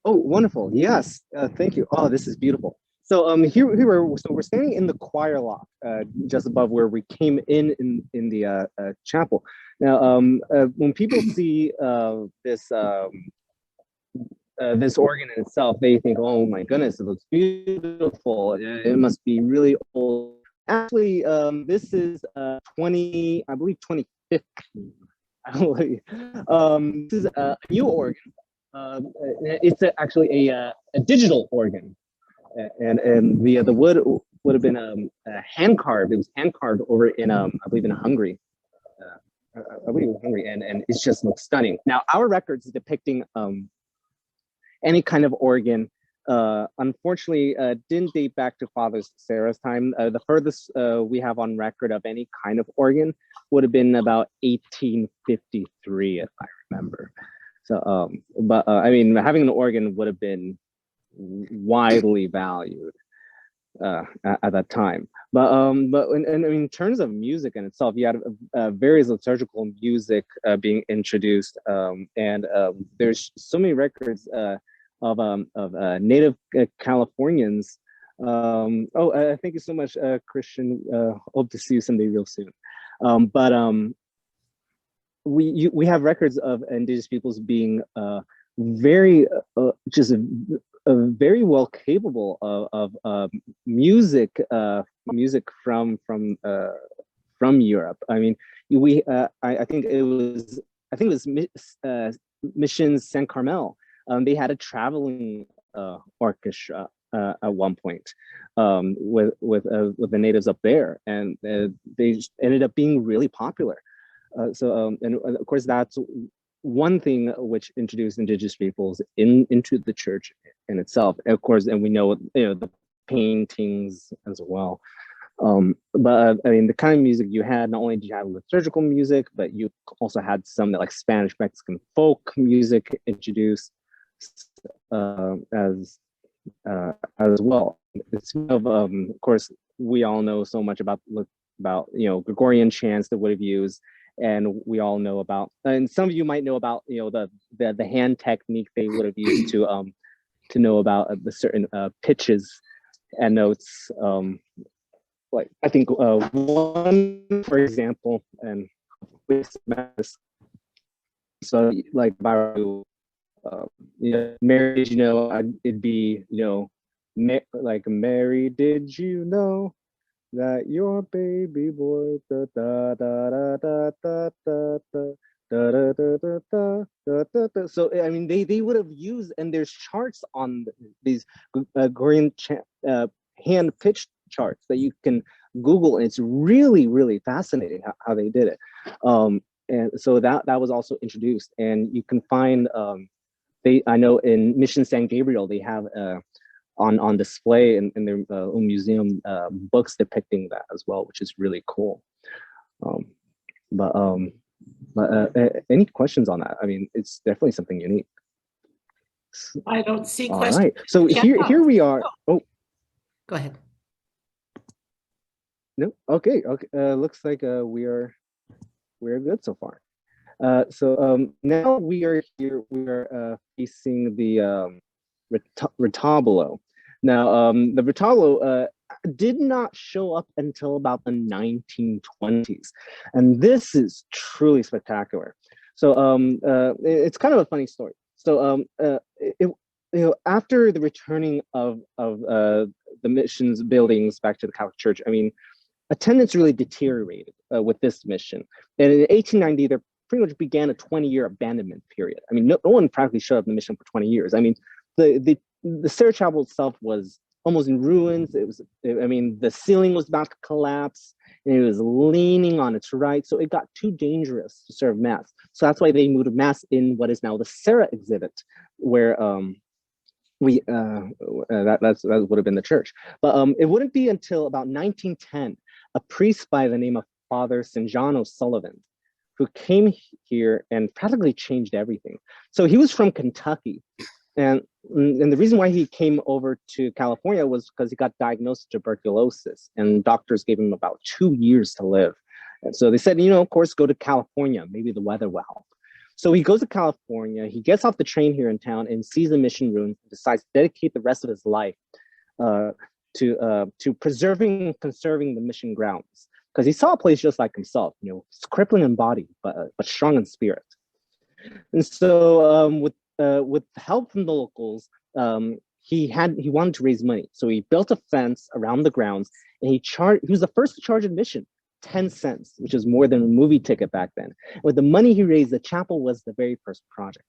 Oh, wonderful! Yes, thank you. Oh, this is beautiful. So here we're standing in the choir loft, just above where we came in the chapel. Now, when people see this this organ in itself, they think, "Oh my goodness, it looks beautiful. It must be really old." Actually, this is 2015. I believe. This is a new organ. It's actually a digital organ. And the wood would have been hand carved. It was hand carved over in I believe in Hungary. I believe in Hungary, and it just looks stunning. Now our records depicting any kind of organ, unfortunately, didn't date back to Father Serra's time. The furthest we have on record of any kind of organ would have been about 1853, if I remember. So, but I mean, having an organ would have been widely valued at that time. But in terms of music in itself, you had various liturgical music being introduced, and there's so many records of native Californians. Thank you so much, Christian. Hope to see you someday real soon. We have records of indigenous peoples being very very well capable of music from Europe. I mean, I think it was Mission San Carmel. They had a traveling orchestra at one point with the natives up there, and they ended up being really popular. And of course, that's one thing which introduced indigenous peoples into the church in itself. Of course, and we know the paintings as well. But I mean, the kind of music you had, not only did you have liturgical music, but you also had some like Spanish Mexican folk music introduced as well. Of course, we all know so much about Gregorian chants that would have used. And we all know about, and some of you might know about, the hand technique they would have used to know about the certain pitches and notes. Like I think one, for example, and so like Mary, did you know? It'd be like Mary, did you know that your baby boy da da da da da da da da da da da da da. So I mean, they would have used, and there's charts on these Gregorian hand pitch charts that you can Google, and it's really fascinating how they did it. And so that was also introduced, and you can find I know in Mission San Gabriel they have on display in their own museum, books depicting that as well, which is really cool. Um, but any questions on that? I mean, it's definitely something unique. I don't see All questions. right, so here we are. Oh, Go ahead. no, okay. Looks like we're good so far. So now we are here. We are facing the retablo. Now, the retablo did not show up until about the 1920s, and this is truly spectacular. So it's kind of a funny story. So after the returning of the mission's buildings back to the Catholic Church, I mean, attendance really deteriorated with this mission. And in 1890, there pretty much began a 20-year abandonment period. I mean, no one practically showed up in the mission for 20 years. I mean, the Sarah Chapel itself was almost in ruins. I mean, the ceiling was about to collapse, and it was leaning on its right. So it got too dangerous to serve Mass. So that's why they moved Mass in what is now the Sarah exhibit, where that would have been the church. But it wouldn't be until about 1910, a priest by the name of Father St. John O'Sullivan, who came here and practically changed everything. So he was from Kentucky. And the reason why he came over to California was because he got diagnosed with tuberculosis, and doctors gave him about 2 years to live. And so they said, of course, go to California. Maybe the weather will help. So he goes to California. He gets off the train here in town and sees the mission ruins and decides to dedicate the rest of his life to preserving and conserving the mission grounds. Because he saw a place just like himself, crippling in body, but strong in spirit. And so with help from the locals, he wanted to raise money. So he built a fence around the grounds, and he was the first to charge admission, 10 cents, which is more than a movie ticket back then. With the money he raised, the chapel was the very first project.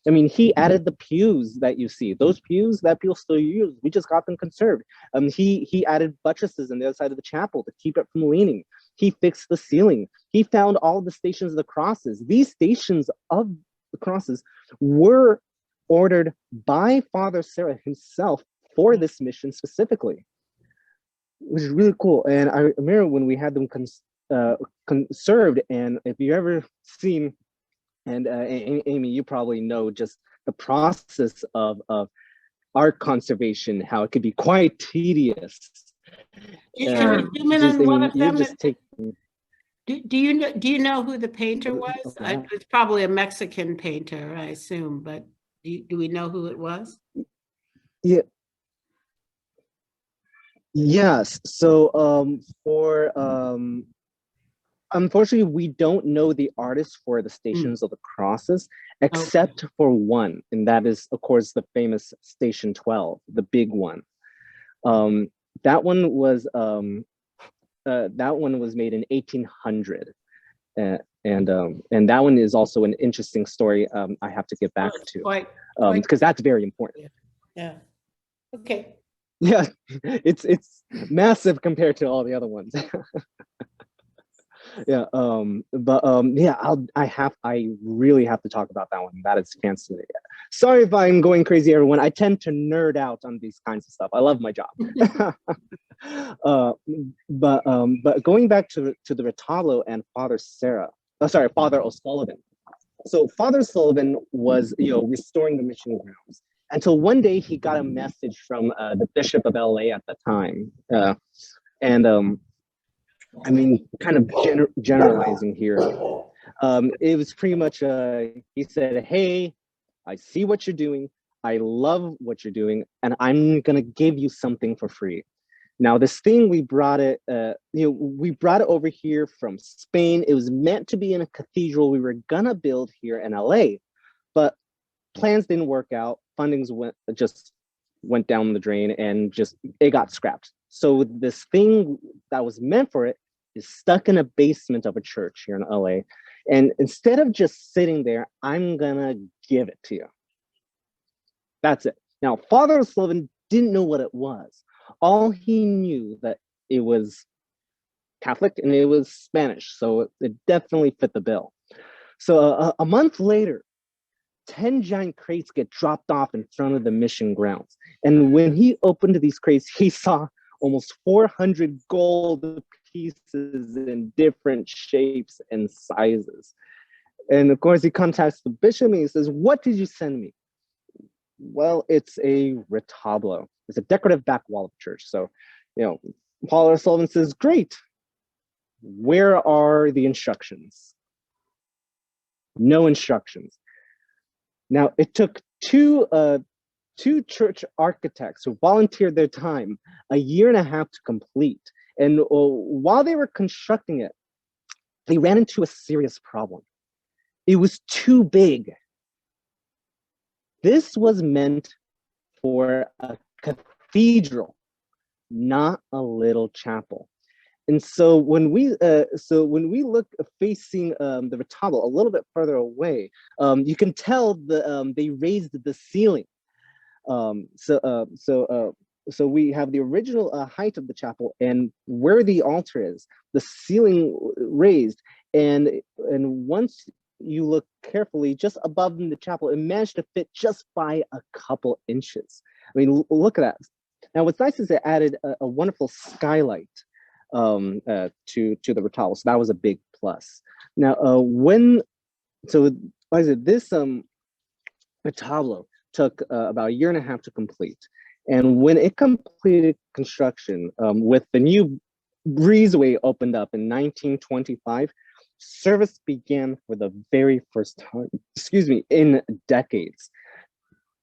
I mean, he added the pews that you see. Those pews that people still use, we just got them conserved. He added buttresses on the other side of the chapel to keep it from leaning. He fixed the ceiling. He found all the stations of the crosses. These stations of the crosses were ordered by Father Sarah himself for this mission specifically, which is really cool. And I remember when we had them conserved, and if you ever seen, and Amy, you probably know just the process of art conservation, how it could be quite tedious. Can you zoom in on one of them? Do you know who the painter was? Okay. It's probably a Mexican painter, I assume, but do we know who it was? Yeah. Yes. So unfortunately, we don't know the artist for the Stations of the Crosses, except for one, and that is, of course, the famous Station 12, the big one. That one was made in 1800, and that one is also an interesting story. I have to get back to because that's very important. Yeah. Okay. Yeah, it's massive compared to all the other ones. Yeah, I really have to talk about that one. That is fancy. Sorry if I'm going crazy, everyone. I tend to nerd out on these kinds of stuff. I love my job. But going back to the retablo and Father O'Sullivan. So Father Sullivan was, restoring the mission grounds until one day he got a message from the Bishop of LA at the time, I mean, kind of generalizing here. It was pretty much, he said, hey, I see what you're doing. I love what you're doing, and I'm going to give you something for free. Now, this thing, we brought it over here from Spain. It was meant to be in a cathedral we were going to build here in LA, but plans didn't work out. Fundings went down the drain, and it got scrapped. So this thing that was meant for it is stuck in a basement of a church here in LA. And instead of just sitting there, I'm gonna give it to you. That's it. Now, Father O'Sullivan didn't know what it was. All he knew that it was Catholic and it was Spanish, so it definitely fit the bill. So a month later, 10 giant crates get dropped off in front of the mission grounds. And when he opened these crates, he saw almost 400 gold pieces in different shapes and sizes. And of course, he contacts the bishop and he says, "What did you send me?" "Well, it's a retablo. It's a decorative back wall of church." So, Paul R. Sullivan says, "Great. Where are the instructions?" No instructions. Now, it took two church architects who volunteered their time a year and a half to complete. And while they were constructing it, they ran into a serious problem. It was too big. This was meant for a cathedral, not a little chapel. And so when we look facing the retablo a little bit further away, you can tell they raised the ceiling. So we have the original height of the chapel, and where the altar is, the ceiling raised, and once you look carefully, just above the chapel, it managed to fit just by a couple inches. I mean, look at that. Now, what's nice is it added a wonderful skylight to the retablo, so that was a big plus. Now, like I said, this retablo took about a year and a half to complete, and when it completed construction, with the new breezeway opened up in 1925, service began for the very first time, in decades.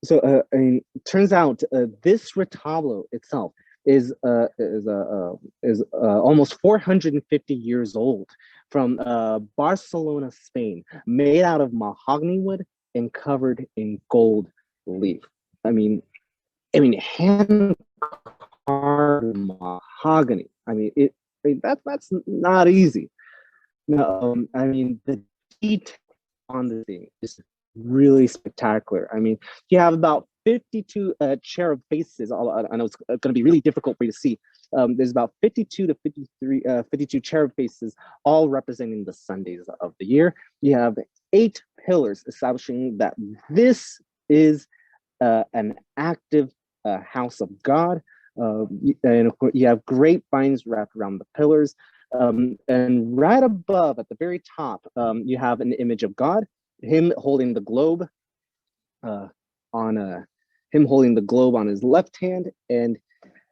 So, it turns out this retablo itself is almost 450 years old, from Barcelona, Spain, made out of mahogany wood and covered in gold leaf. I mean, hand carved mahogany. That's not easy. No, the detail on the thing is really spectacular. You have about 52 cherub faces. I know it's going to be really difficult for you to see. There's about 52 to 52 cherub faces, all representing the Sundays of the year. You have 8 pillars establishing that this is an active house of God. And of course, you have grapevines wrapped around the pillars. And right above, at the very top, you have an image of God, him holding the globe on his left hand, and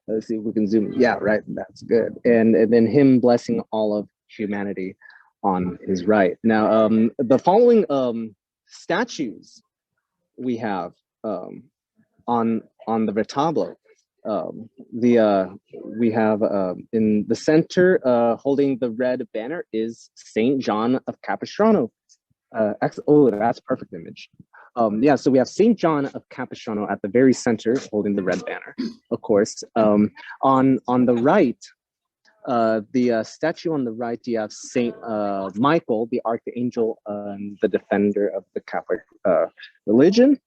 let's see if we can zoom. Yeah, right, that's good. And then him blessing all of humanity on his right. Now, the following statues we have on the retablo. We have in the center, holding the red banner, is Saint John of Capistrano. That's a perfect image. So we have Saint John of Capistrano at the very center, holding the red banner, of course. On the right, the statue on the right, you have Saint Michael, the archangel, the defender of the Catholic religion,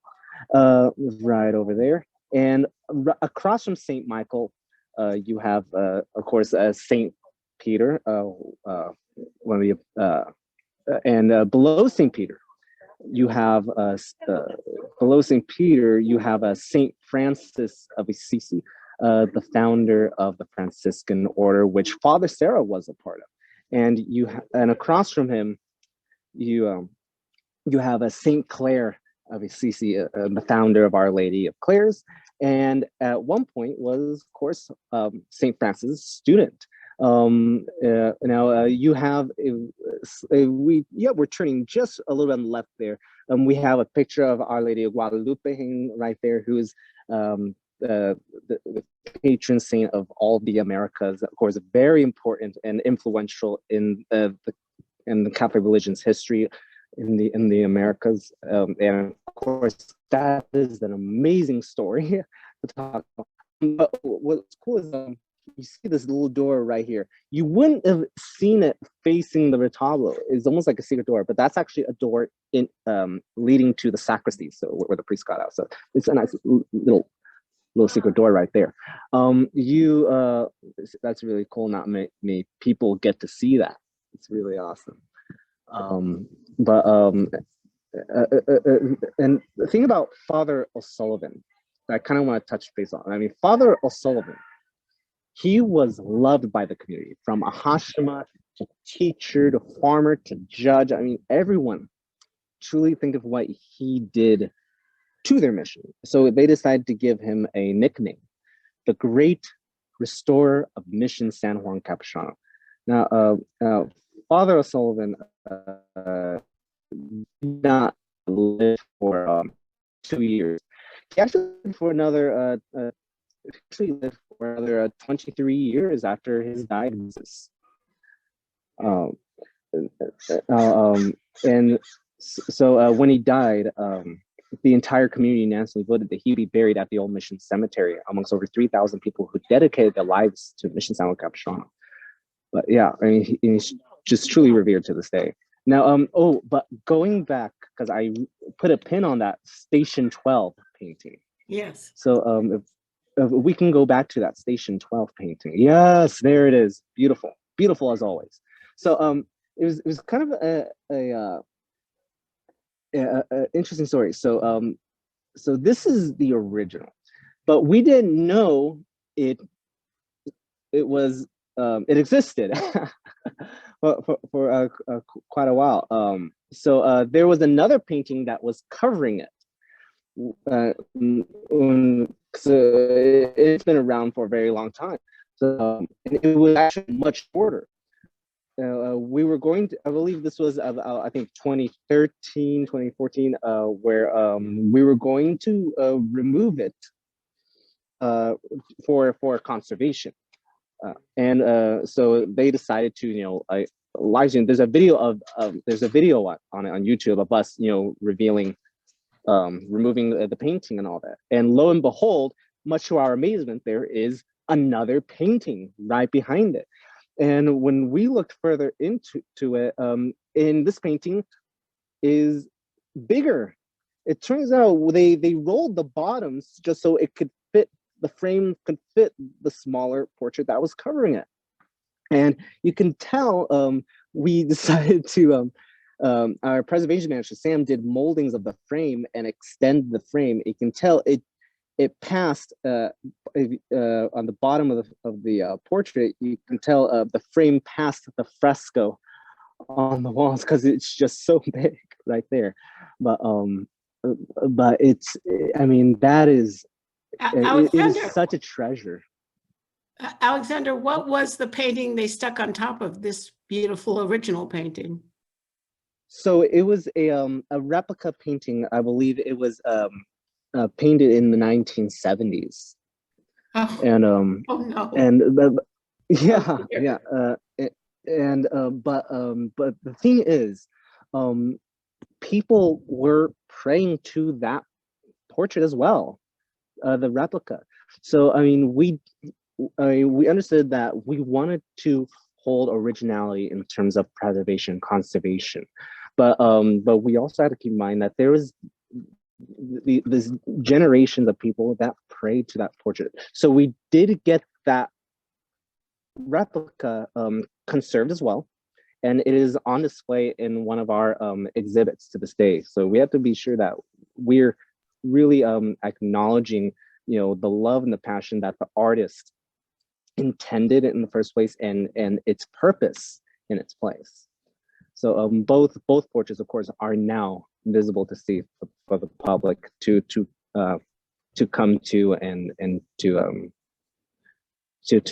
right over there. And across from Saint Michael, you have, of course, Saint Peter. And below Saint Peter, you have Saint Francis of Assisi, the founder of the Franciscan order, which Father Sarah was a part of. And across from him, you have a Saint Clare of Assisi, the founder of Our Lady of Clares, and at one point was, of course, Saint Francis' student. Now you have we're turning just a little bit on the left there. We have a picture of Our Lady of Guadalupe hanging right there, who is the patron saint of all the Americas. Of course, very important and influential in the Catholic religion's history in the Americas. And of course, that is an amazing story to talk about. But what's cool is you see this little door right here. You wouldn't have seen it facing the retablo. It's almost like a secret door, but that's actually a door in leading to the sacristy, so where the priest got out. So it's a nice little secret door right there. That's really cool. Not many people get to see that. It's really awesome. and the thing about Father O'Sullivan, I kind of want to touch base on. I mean, Father O'Sullivan, he was loved by the community, from a Hashima to teacher to farmer to judge. I mean, everyone truly think of what he did to their mission. So they decided to give him a nickname, the Great Restorer of Mission San Juan Capistrano. Now, Father O'Sullivan did not live for 2 years. He actually lived for another 23 years after his diagnosis. And so when he died, the entire community unanimously voted that he be buried at the old mission cemetery amongst over 3,000 people who dedicated their lives to Mission San Juan Capistrano. But yeah, I mean, he's just truly revered to this day. Now, but going back, because I put a pin on that Station 12 painting. Yes. So if we can go back to that Station 12 painting. Yes, there it is. Beautiful, beautiful as always. So it was kind of a interesting story. So so this is the original, but we didn't know it was it existed for quite a while. So there was another painting that was covering it. So it's been around for a very long time. So it was actually much shorter. We were going to, I believe this was I think 2013, 2014, where we were going to remove it for conservation. So they decided to, live stream. There's a video on it on YouTube of us, revealing, removing the painting and all that. And lo and behold, much to our amazement, there is another painting right behind it. And when we looked further into it, in this painting is bigger. It turns out they rolled the bottoms just so it could fit, the frame could fit the smaller portrait that was covering it. And you can tell we decided to, our preservation manager, Sam, did moldings of the frame and extend the frame. You can tell it passed on the bottom of the portrait. You can tell the frame passed the fresco on the walls because it's just so big right there. But it's, I mean, that is, it is such a treasure. Alexander, what was the painting they stuck on top of this beautiful original painting? So it was a replica painting. I believe it was painted in the 1970s. Oh, And oh no. and yeah, Oh, yeah. But the thing is, people were praying to that portrait as well, the replica. So I mean, we understood that we wanted to hold originality in terms of preservation, conservation, but we also had to keep in mind that there was these generations of people that prayed to that portrait. So we did get that replica conserved as well, and it is on display in one of our exhibits to this day. So we have to be sure that we're really acknowledging, the love and the passion that the artist intended in the first place, and its purpose in its place. So both portraits, of course, are now visible to see for the public to come to and to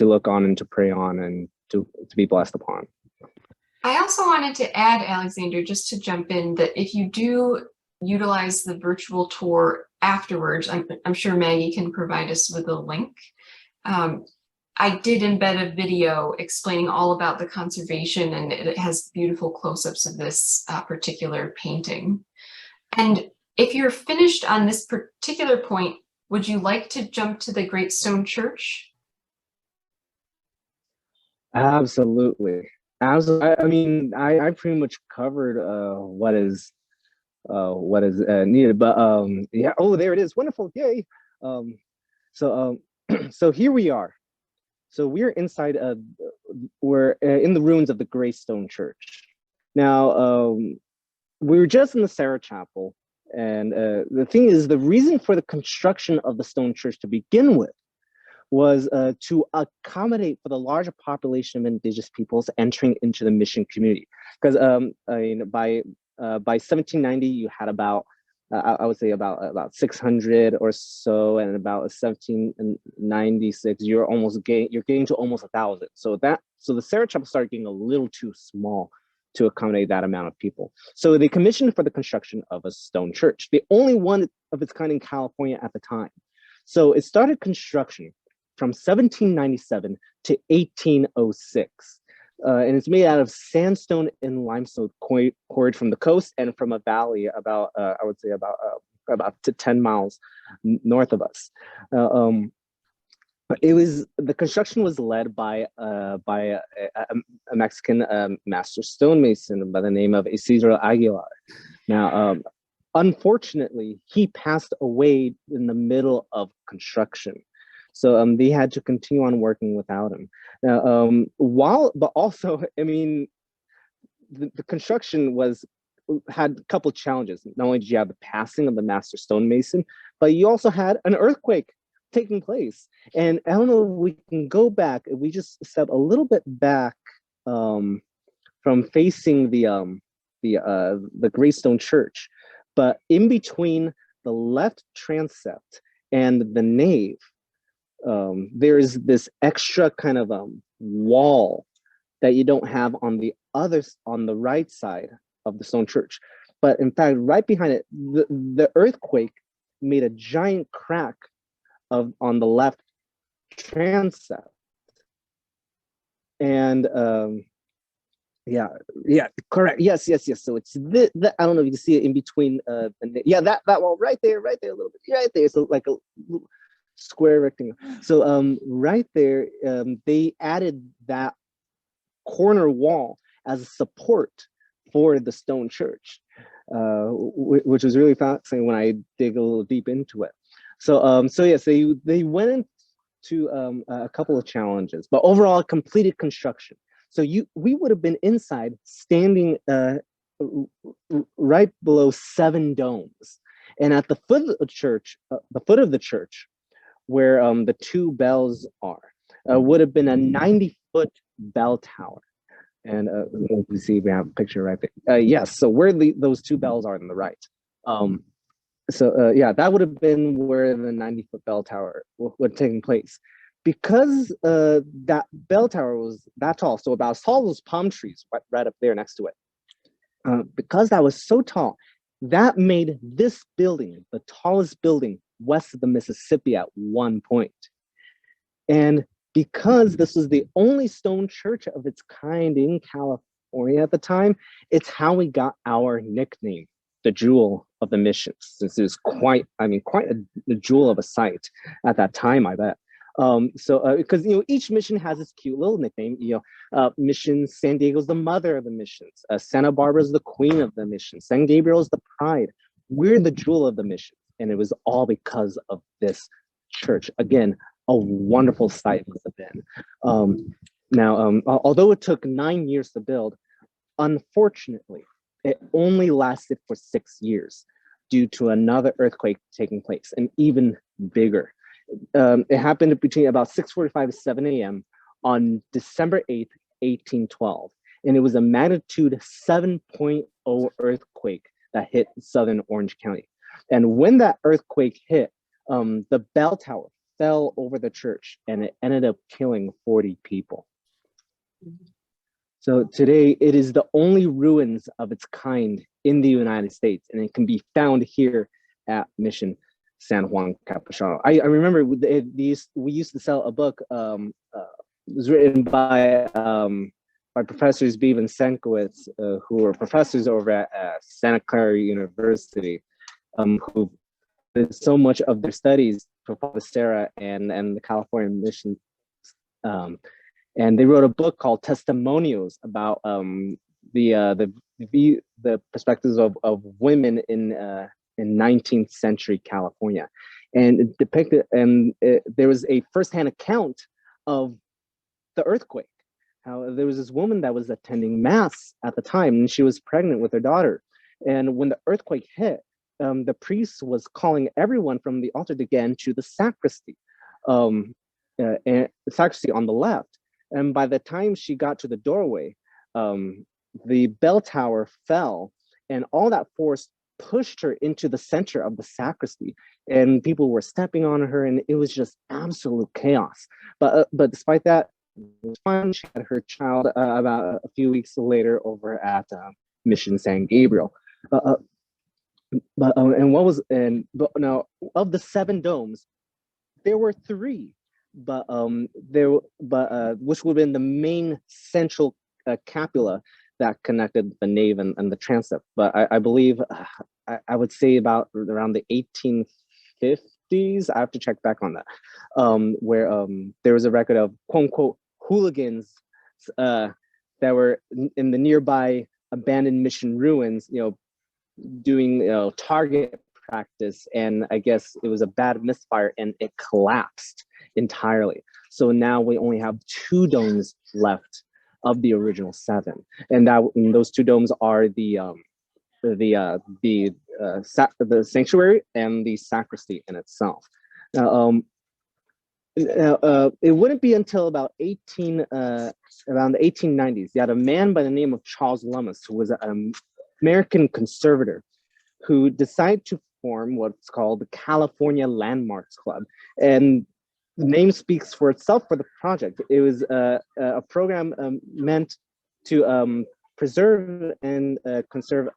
look on and to pray on and to be blessed upon. I also wanted to add, Alexander, just to jump in, that if you do utilize the virtual tour afterwards, I'm sure Maggie can provide us with a link. I did embed a video explaining all about the conservation, and it has beautiful close-ups of this particular painting. And if you're finished on this particular point, would you like to jump to the Great Stone Church? Absolutely. I mean, I pretty much covered what is needed, but yeah. Oh, there it is. Wonderful. Yay. So here we are. So we're inside we're in the ruins of the Great Stone Church. Now, we were just in the Sarah Chapel. And the thing is, the reason for the construction of the stone church to begin with was to accommodate for the larger population of indigenous peoples entering into the mission community. Because by 1790, you had about I would say about 600 or so, and about 1796, you're getting to almost 1,000. So the Sarah Chapel started getting a little too small to accommodate that amount of people. So they commissioned for the construction of a stone church, the only one of its kind in California at the time. So it started construction from 1797 to 1806. And it's made out of sandstone and limestone quarried from the coast and from a valley about, I would say about 10 miles north of us. The construction was led by a Mexican master stonemason by the name of Isidro Aguilar. Now, unfortunately, he passed away in the middle of construction. So they had to continue on working without him. Now, but also, I mean, the construction had a couple of challenges. Not only did you have the passing of the master stonemason, but you also had an earthquake taking place. And I don't know if we can go back. We just step a little bit back from facing the Greystone Church, but in between the left transept and the nave, there is this extra kind of wall that you don't have on the right side of the stone church. But in fact, right behind it, the earthquake made a giant crack on the left transept. And yeah, correct. Yes. So it's I don't know if you can see it in between. That wall right there, a little bit, right there. So like a square rectangle. So right there, they added that corner wall as a support for the stone church, which was really fascinating when I dig a little deep into it. So yes, they went into a couple of challenges, but overall completed construction. So we would have been inside, standing right below 7 domes, and at the foot of the church, where the 2 bells are, would have been a 90-foot bell tower. And we see we have a picture right there. Yes, so where those 2 bells are on the right. Yeah, that would have been where the 90-foot bell tower would have taken place. Because that bell tower was that tall, so about as tall as palm trees right up there next to it. Because that was so tall, that made this building the tallest building west of the Mississippi at one point. And because this was the only stone church of its kind in California at the time, it's how we got our nickname, the Jewel of the Missions, since it was quite a jewel of a site at that time, I bet. Because each mission has this cute little nickname. Mission San Diego's the mother of the missions. Santa Barbara's the queen of the missions. San Gabriel's the pride. We're the jewel of the mission, and it was all because of this church. Again, a wonderful site must have been. Although it took 9 years to build, unfortunately, it only lasted for 6 years due to another earthquake taking place, and even bigger. It happened between about 6:45 to 7 a.m. on December 8th, 1812. And it was a magnitude 7.0 earthquake that hit southern Orange County. And when that earthquake hit, the bell tower fell over the church, and it ended up killing 40 people. So today, it is the only ruins of its kind in the United States, and it can be found here at Mission San Juan Capistrano. I remember we used to sell a book. It was written by Professors Beebe and Senkowitz, who were professors over at Santa Clara University, who did so much of their studies for Capistrano and the California mission. And they wrote a book called Testimonials about the perspectives of women in 19th century California, and it depicted, there was a firsthand account of the earthquake. How there was this woman that was attending mass at the time, and she was pregnant with her daughter, And when the earthquake hit, the priest was calling everyone from the altar to get into the sacristy, and sacristy on the left. And by the time she got to the doorway, the bell tower fell, and all that force pushed her into the center of the sacristy, and people were stepping on her, and it was just absolute chaos. But despite that, it was fine. She had her child about a few weeks later over at Mission San Gabriel. But now of the 7 domes, there were 3, but which would have been the main central capula that connected the nave and the transept. But I believe I would say about around the 1850s. I have to check back on that, where there was a record of quote unquote hooligans that were in the nearby abandoned mission ruins, doing target practice, and I guess it was a bad misfire and it collapsed entirely. So now we only have 2 domes left of the original 7, and those 2 domes are the sanctuary and the sacristy in itself. Now, it wouldn't be until about around the 1890s, you had a man by the name of Charles Lummis, who was an American conservator, who decided to form what's called the California Landmarks Club. And the name speaks for itself for the project. It was a program meant to preserve and conserve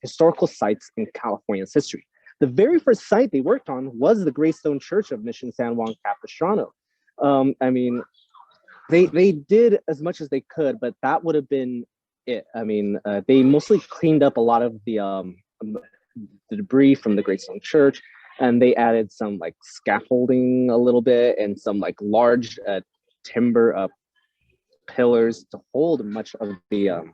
historical sites in California's history. The very first site they worked on was the Greystone Church of Mission San Juan Capistrano. I mean, they did as much as they could, but that would have been it. I mean, they mostly cleaned up a lot of the debris from the Greystone Church, and they added some like scaffolding a little bit and some like large timber pillars to hold much of the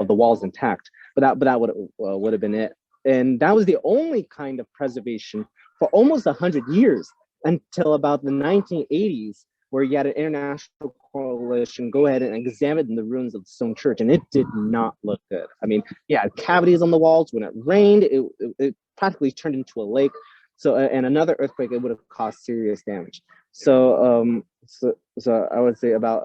walls intact. But that would have been it, and that was the only kind of preservation for almost 100 years until about the 1980s, where you had an international coalition go ahead and examine the ruins of the stone church, and it did not look good. I mean, yeah, cavities on the walls. When it rained, it practically turned into a lake. So, and another earthquake, it would have caused serious damage. So, so I would say about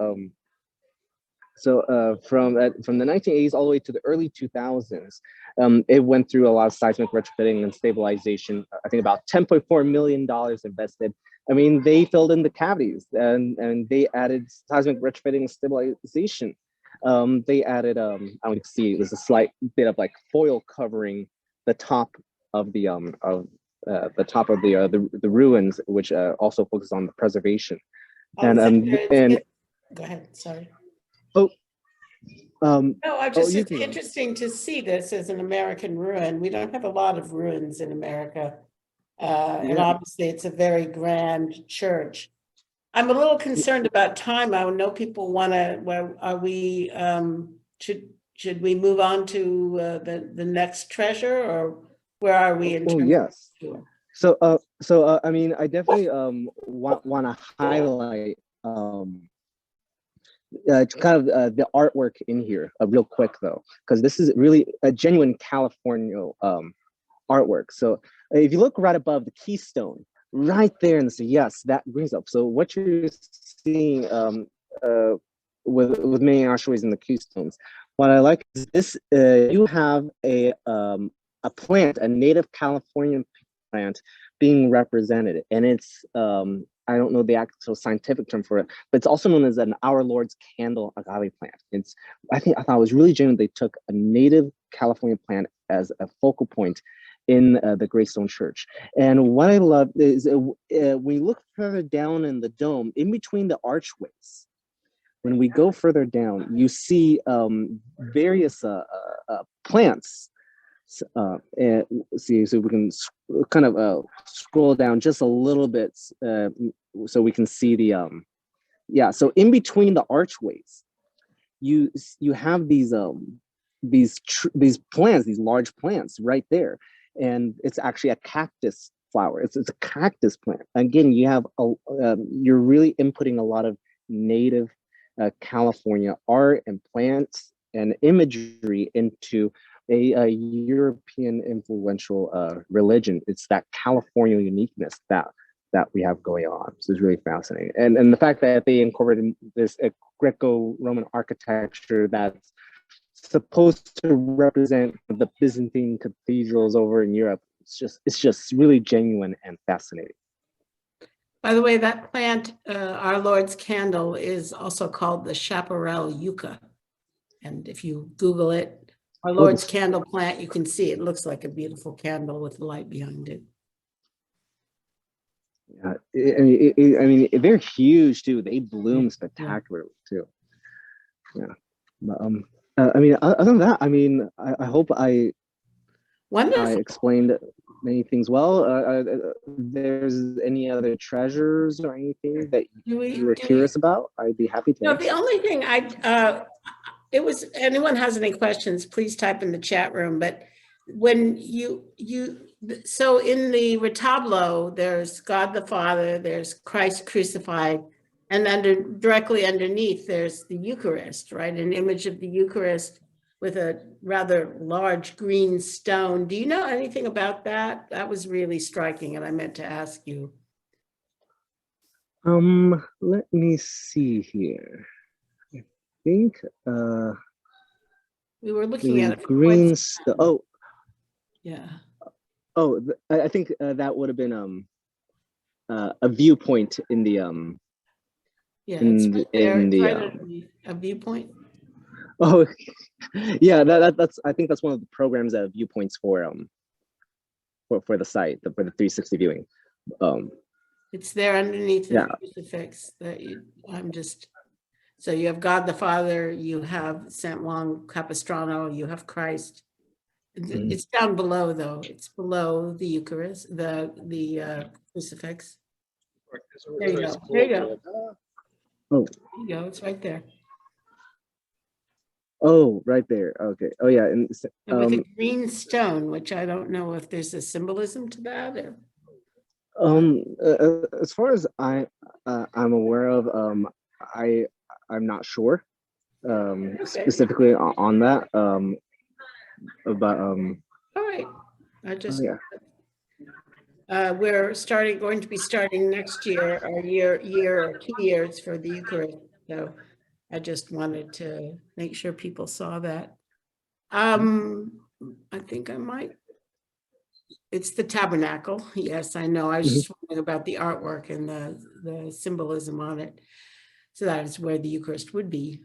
from the 1980s all the way to the early 2000s, it went through a lot of seismic retrofitting and stabilization. I think about $10.4 million invested. I mean, they filled in the cavities and they added seismic retrofitting and stabilization. They added, I would see there's a slight bit of like foil covering the top of the ruins, which also focuses on the preservation. Go ahead. Sorry. No, it's interesting to see this as an American ruin. We don't have a lot of ruins in America. And obviously it's a very grand church. I'm a little concerned about time. I know people want to, well, are we, should we move on to the next treasure, or where are we in terms yes. of So I mean, I definitely want to highlight kind of the artwork in here real quick though, because this is really a genuine California artwork. So if you look right above the keystone, right there, and so yes, that brings up. So what you're seeing with many archways in the keystones, what I like is this: you have a plant, a native Californian plant, being represented, and it's I don't know the actual scientific term for it, but it's also known as an Our Lord's Candle agave plant. I thought it was really genuine. They took a native California plant as a focal point in the Greystone Church. And what I love is when you look further down in the dome, in between the archways, when we go further down, you see various plants. And see, so we can kind of scroll down just a little bit so we can see the so in between the archways, you have these plants, these large plants right there, and it's actually a cactus flower. It's a cactus plant. Again, you have you're really inputting a lot of native California art and plants and imagery into a European influential religion. It's that California uniqueness that we have going on. So it's really fascinating. And the fact that they incorporated this Greco-Roman architecture that's supposed to represent the Byzantine cathedrals over in Europe, it's just really genuine and fascinating. By the way, that plant, Our Lord's candle, is also called the chaparral yucca. And if you Google it, Our Lord's candle plant, you can see it looks like a beautiful candle with light behind it. Yeah, I mean, they're huge too. They bloom spectacularly too. Yeah, but I mean, other than that, I mean, I hope I explained many things well. There's any other treasures or anything that you were curious about? I'd be happy to. No, the only thing anyone has any questions, please type in the chat room. But when so in the retablo, there's God the Father, there's Christ crucified, and directly underneath, there's the Eucharist, right? An image of the Eucharist with a rather large green stone. Do you know anything about that? That was really striking, and I meant to ask you. Let me see here. I think we were looking at it. Green stone. Oh, yeah. Oh, I think that would have been a viewpoint in the yeah, it's right there. A viewpoint. Oh, yeah, that's I think that's one of the programs that viewpoints for the site, for the 360 viewing. It's there underneath the crucifix that so you have God the Father, you have San Juan Capistrano, you have Christ. It's down below though. It's below the Eucharist, the crucifix. There you go. There you go. Oh. There you go. It's right there. Oh, right there. Okay. Oh yeah. And with a green stone, which I don't know if there's a symbolism to that or. As far as I'm aware of, I'm not sure specifically on that. But all right. I just we're going to be starting next year, or year or 2 years for the Eucharist. So I just wanted to make sure people saw that. I think I might. It's the tabernacle. Yes, I know. I was just wondering about the artwork and the symbolism on it. So that is where the Eucharist would be.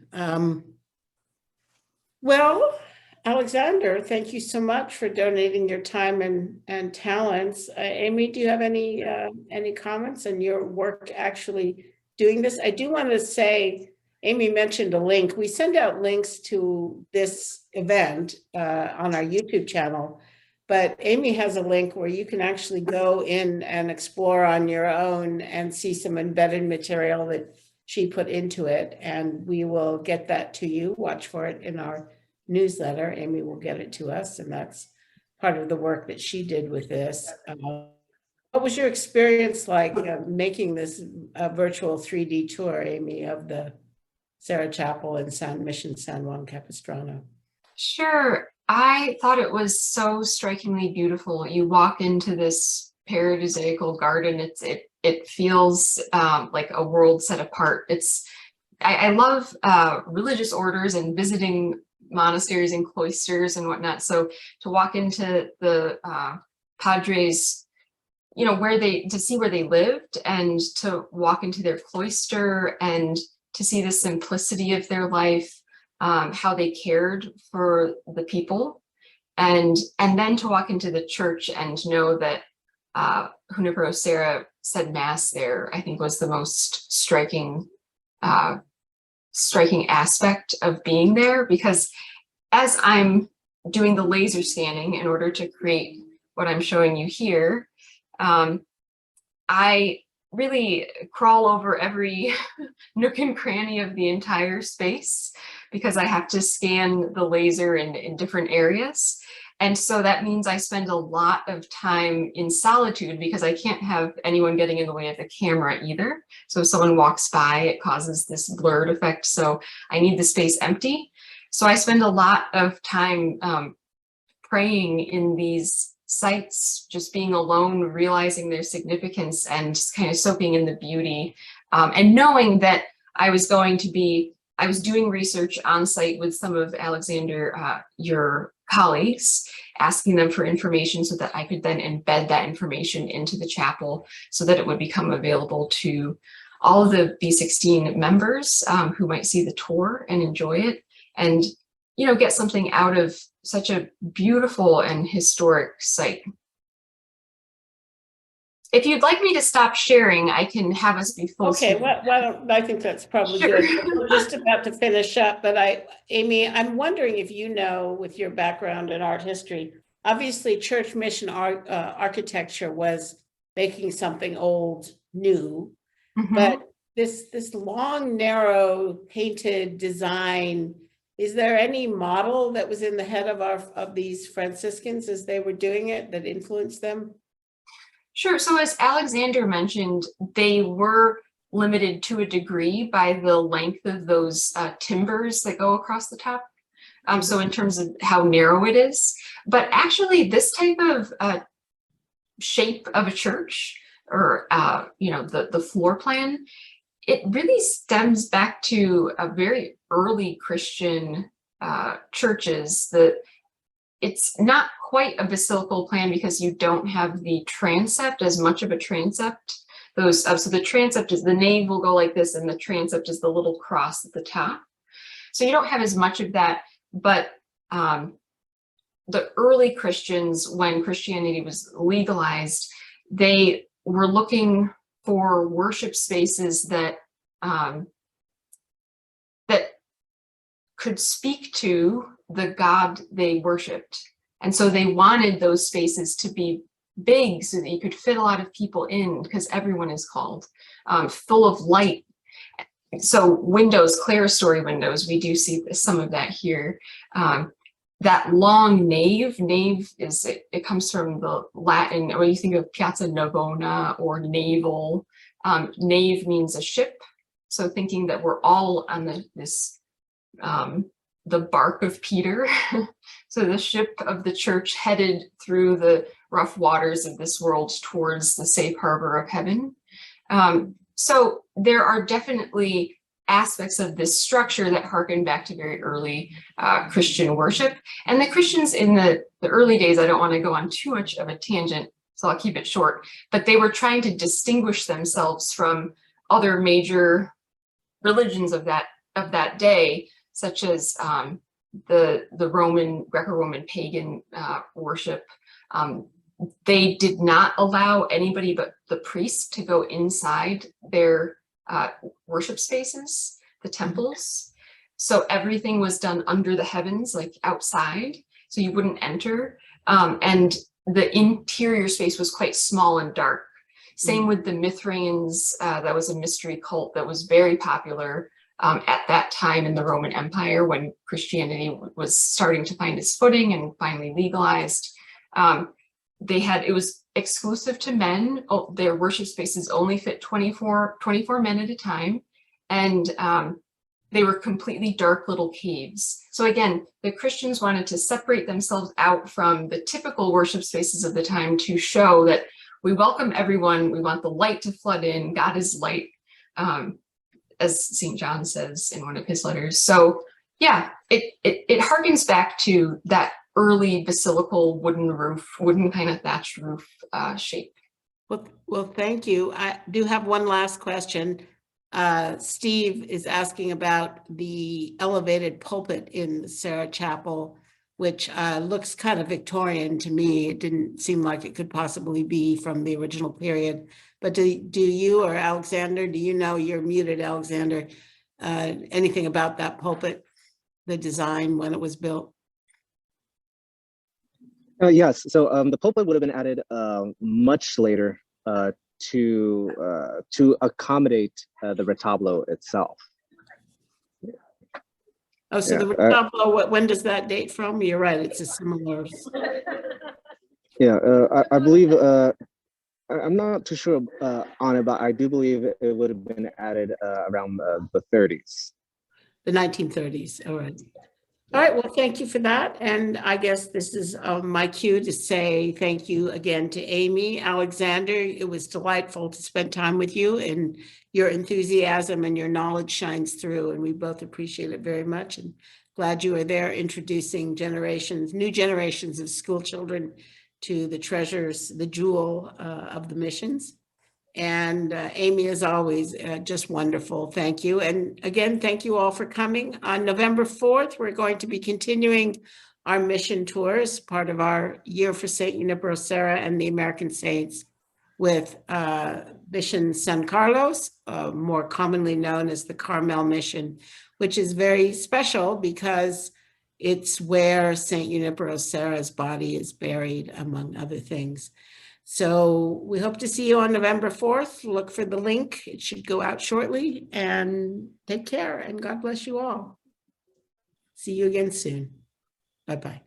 Well, Alexander, thank you so much for donating your time and talents. Amy, do you have any comments on your work actually doing this? I do want to say, Amy mentioned a link. We send out links to this event on our YouTube channel, but Amy has a link where you can actually go in and explore on your own and see some embedded material that she put into it, and we will get that to you. Watch for it in our newsletter. Amy will get it to us, and that's part of the work that she did with this. What was your experience like making this virtual 3D tour, Amy, of the Sarah Chapel and Mission San Juan Capistrano? Sure. I thought it was so strikingly beautiful. You walk into this paradisaical garden. It feels like a world set apart. I love religious orders and visiting monasteries and cloisters and whatnot. So to walk into the Padres, to see where they lived, and to walk into their cloister and to see the simplicity of their life, how they cared for the people, and then to walk into the church and know that Junipero Sarah said mass there, I think was the most striking aspect of being there, because as I'm doing the laser scanning in order to create what I'm showing you here, I really crawl over every nook and cranny of the entire space, because I have to scan the laser in different areas. And so that means I spend a lot of time in solitude, because I can't have anyone getting in the way of the camera either. So if someone walks by, it causes this blurred effect. So I need the space empty. So I spend a lot of time praying in these sites, just being alone, realizing their significance, and just kind of soaking in the beauty, and knowing that I was doing research on site with some of Alexander, your colleagues, asking them for information so that I could then embed that information into the chapel so that it would become available to all of the B16 members who might see the tour and enjoy it, and get something out of such a beautiful and historic site. If you'd like me to stop sharing, I can have us be full Okay, screen. why don't, I think that's probably Sure. good. We're just about to finish up, but Amy, I'm wondering if with your background in art history, obviously church mission architecture was making something old new, but this long, narrow, painted design, is there any model that was in the head of these Franciscans as they were doing it that influenced them? Sure. So as Alexander mentioned, they were limited to a degree by the length of those timbers that go across the top. So in terms of how narrow it is, but actually this type of shape of a church, or the floor plan, it really stems back to a very early Christian churches. It's not quite a basilical plan because you don't have the transept, as much of a transept. So the transept is, the nave will go like this, and the transept is the little cross at the top. So you don't have as much of that, but the early Christians, when Christianity was legalized, they were looking for worship spaces that that could speak to the God they worshipped. And so they wanted those spaces to be big so that you could fit a lot of people in, because everyone is called, full of light. So windows, clerestory windows, we do see some of that here. That long nave is, it comes from the Latin, when you think of Piazza Navona or naval. Nave means a ship. So thinking that we're all on the bark of Peter, so the ship of the church headed through the rough waters of this world towards the safe harbor of heaven. So there are definitely aspects of this structure that harken back to very early Christian worship. And the Christians in the early days, I don't want to go on too much of a tangent, so I'll keep it short, but they were trying to distinguish themselves from other major religions of that day, such as the Roman, Greco-Roman pagan worship. They did not allow anybody but the priests to go inside their worship spaces, the temples. So everything was done under the heavens, like outside, so you wouldn't enter. And the interior space was quite small and dark. Same with the Mithraeans. That was a mystery cult that was very popular at that time in the Roman Empire, when Christianity was starting to find its footing and finally legalized. It was exclusive to men. Their worship spaces only fit 24 men at a time. And they were completely dark little caves. So again, the Christians wanted to separate themselves out from the typical worship spaces of the time to show that we welcome everyone. We want the light to flood in. God is light, as St. John says in one of his letters. So yeah, it harkens back to that early basilical wooden kind of thatched roof shape. Well, thank you. I do have one last question. Steve is asking about the elevated pulpit in the Sarah Chapel, which looks kind of Victorian to me. It didn't seem like it could possibly be from the original period. But do you or Alexander, do you know, you're muted, Alexander, anything about that pulpit, the design when it was built? Yes, so the pulpit would have been added much later to accommodate the retablo itself. Oh, so the retablo, when does that date from? You're right, it's a similar. Yeah, I believe, I'm not too sure on it, but I do believe it would have been added around the 30s. The 1930s, all right. All right, well, thank you for that. And I guess this is my cue to say thank you again to Amy, Alexander. It was delightful to spend time with you, and your enthusiasm and your knowledge shines through, and we both appreciate it very much. And glad you are there introducing new generations of school children to the treasures, the jewel of the missions. And Amy, as always, just wonderful. Thank you. And again, thank you all for coming. On November 4th, we're going to be continuing our mission tours, part of our Year for St. Junipero Serra and the American Saints, with Mission San Carlos, more commonly known as the Carmel Mission, which is very special because it's where St. Junipero Serra's body is buried, among other things. So we hope to see you on November 4th. Look for the link. It should go out shortly. And take care, and God bless you all. See you again soon. Bye-bye.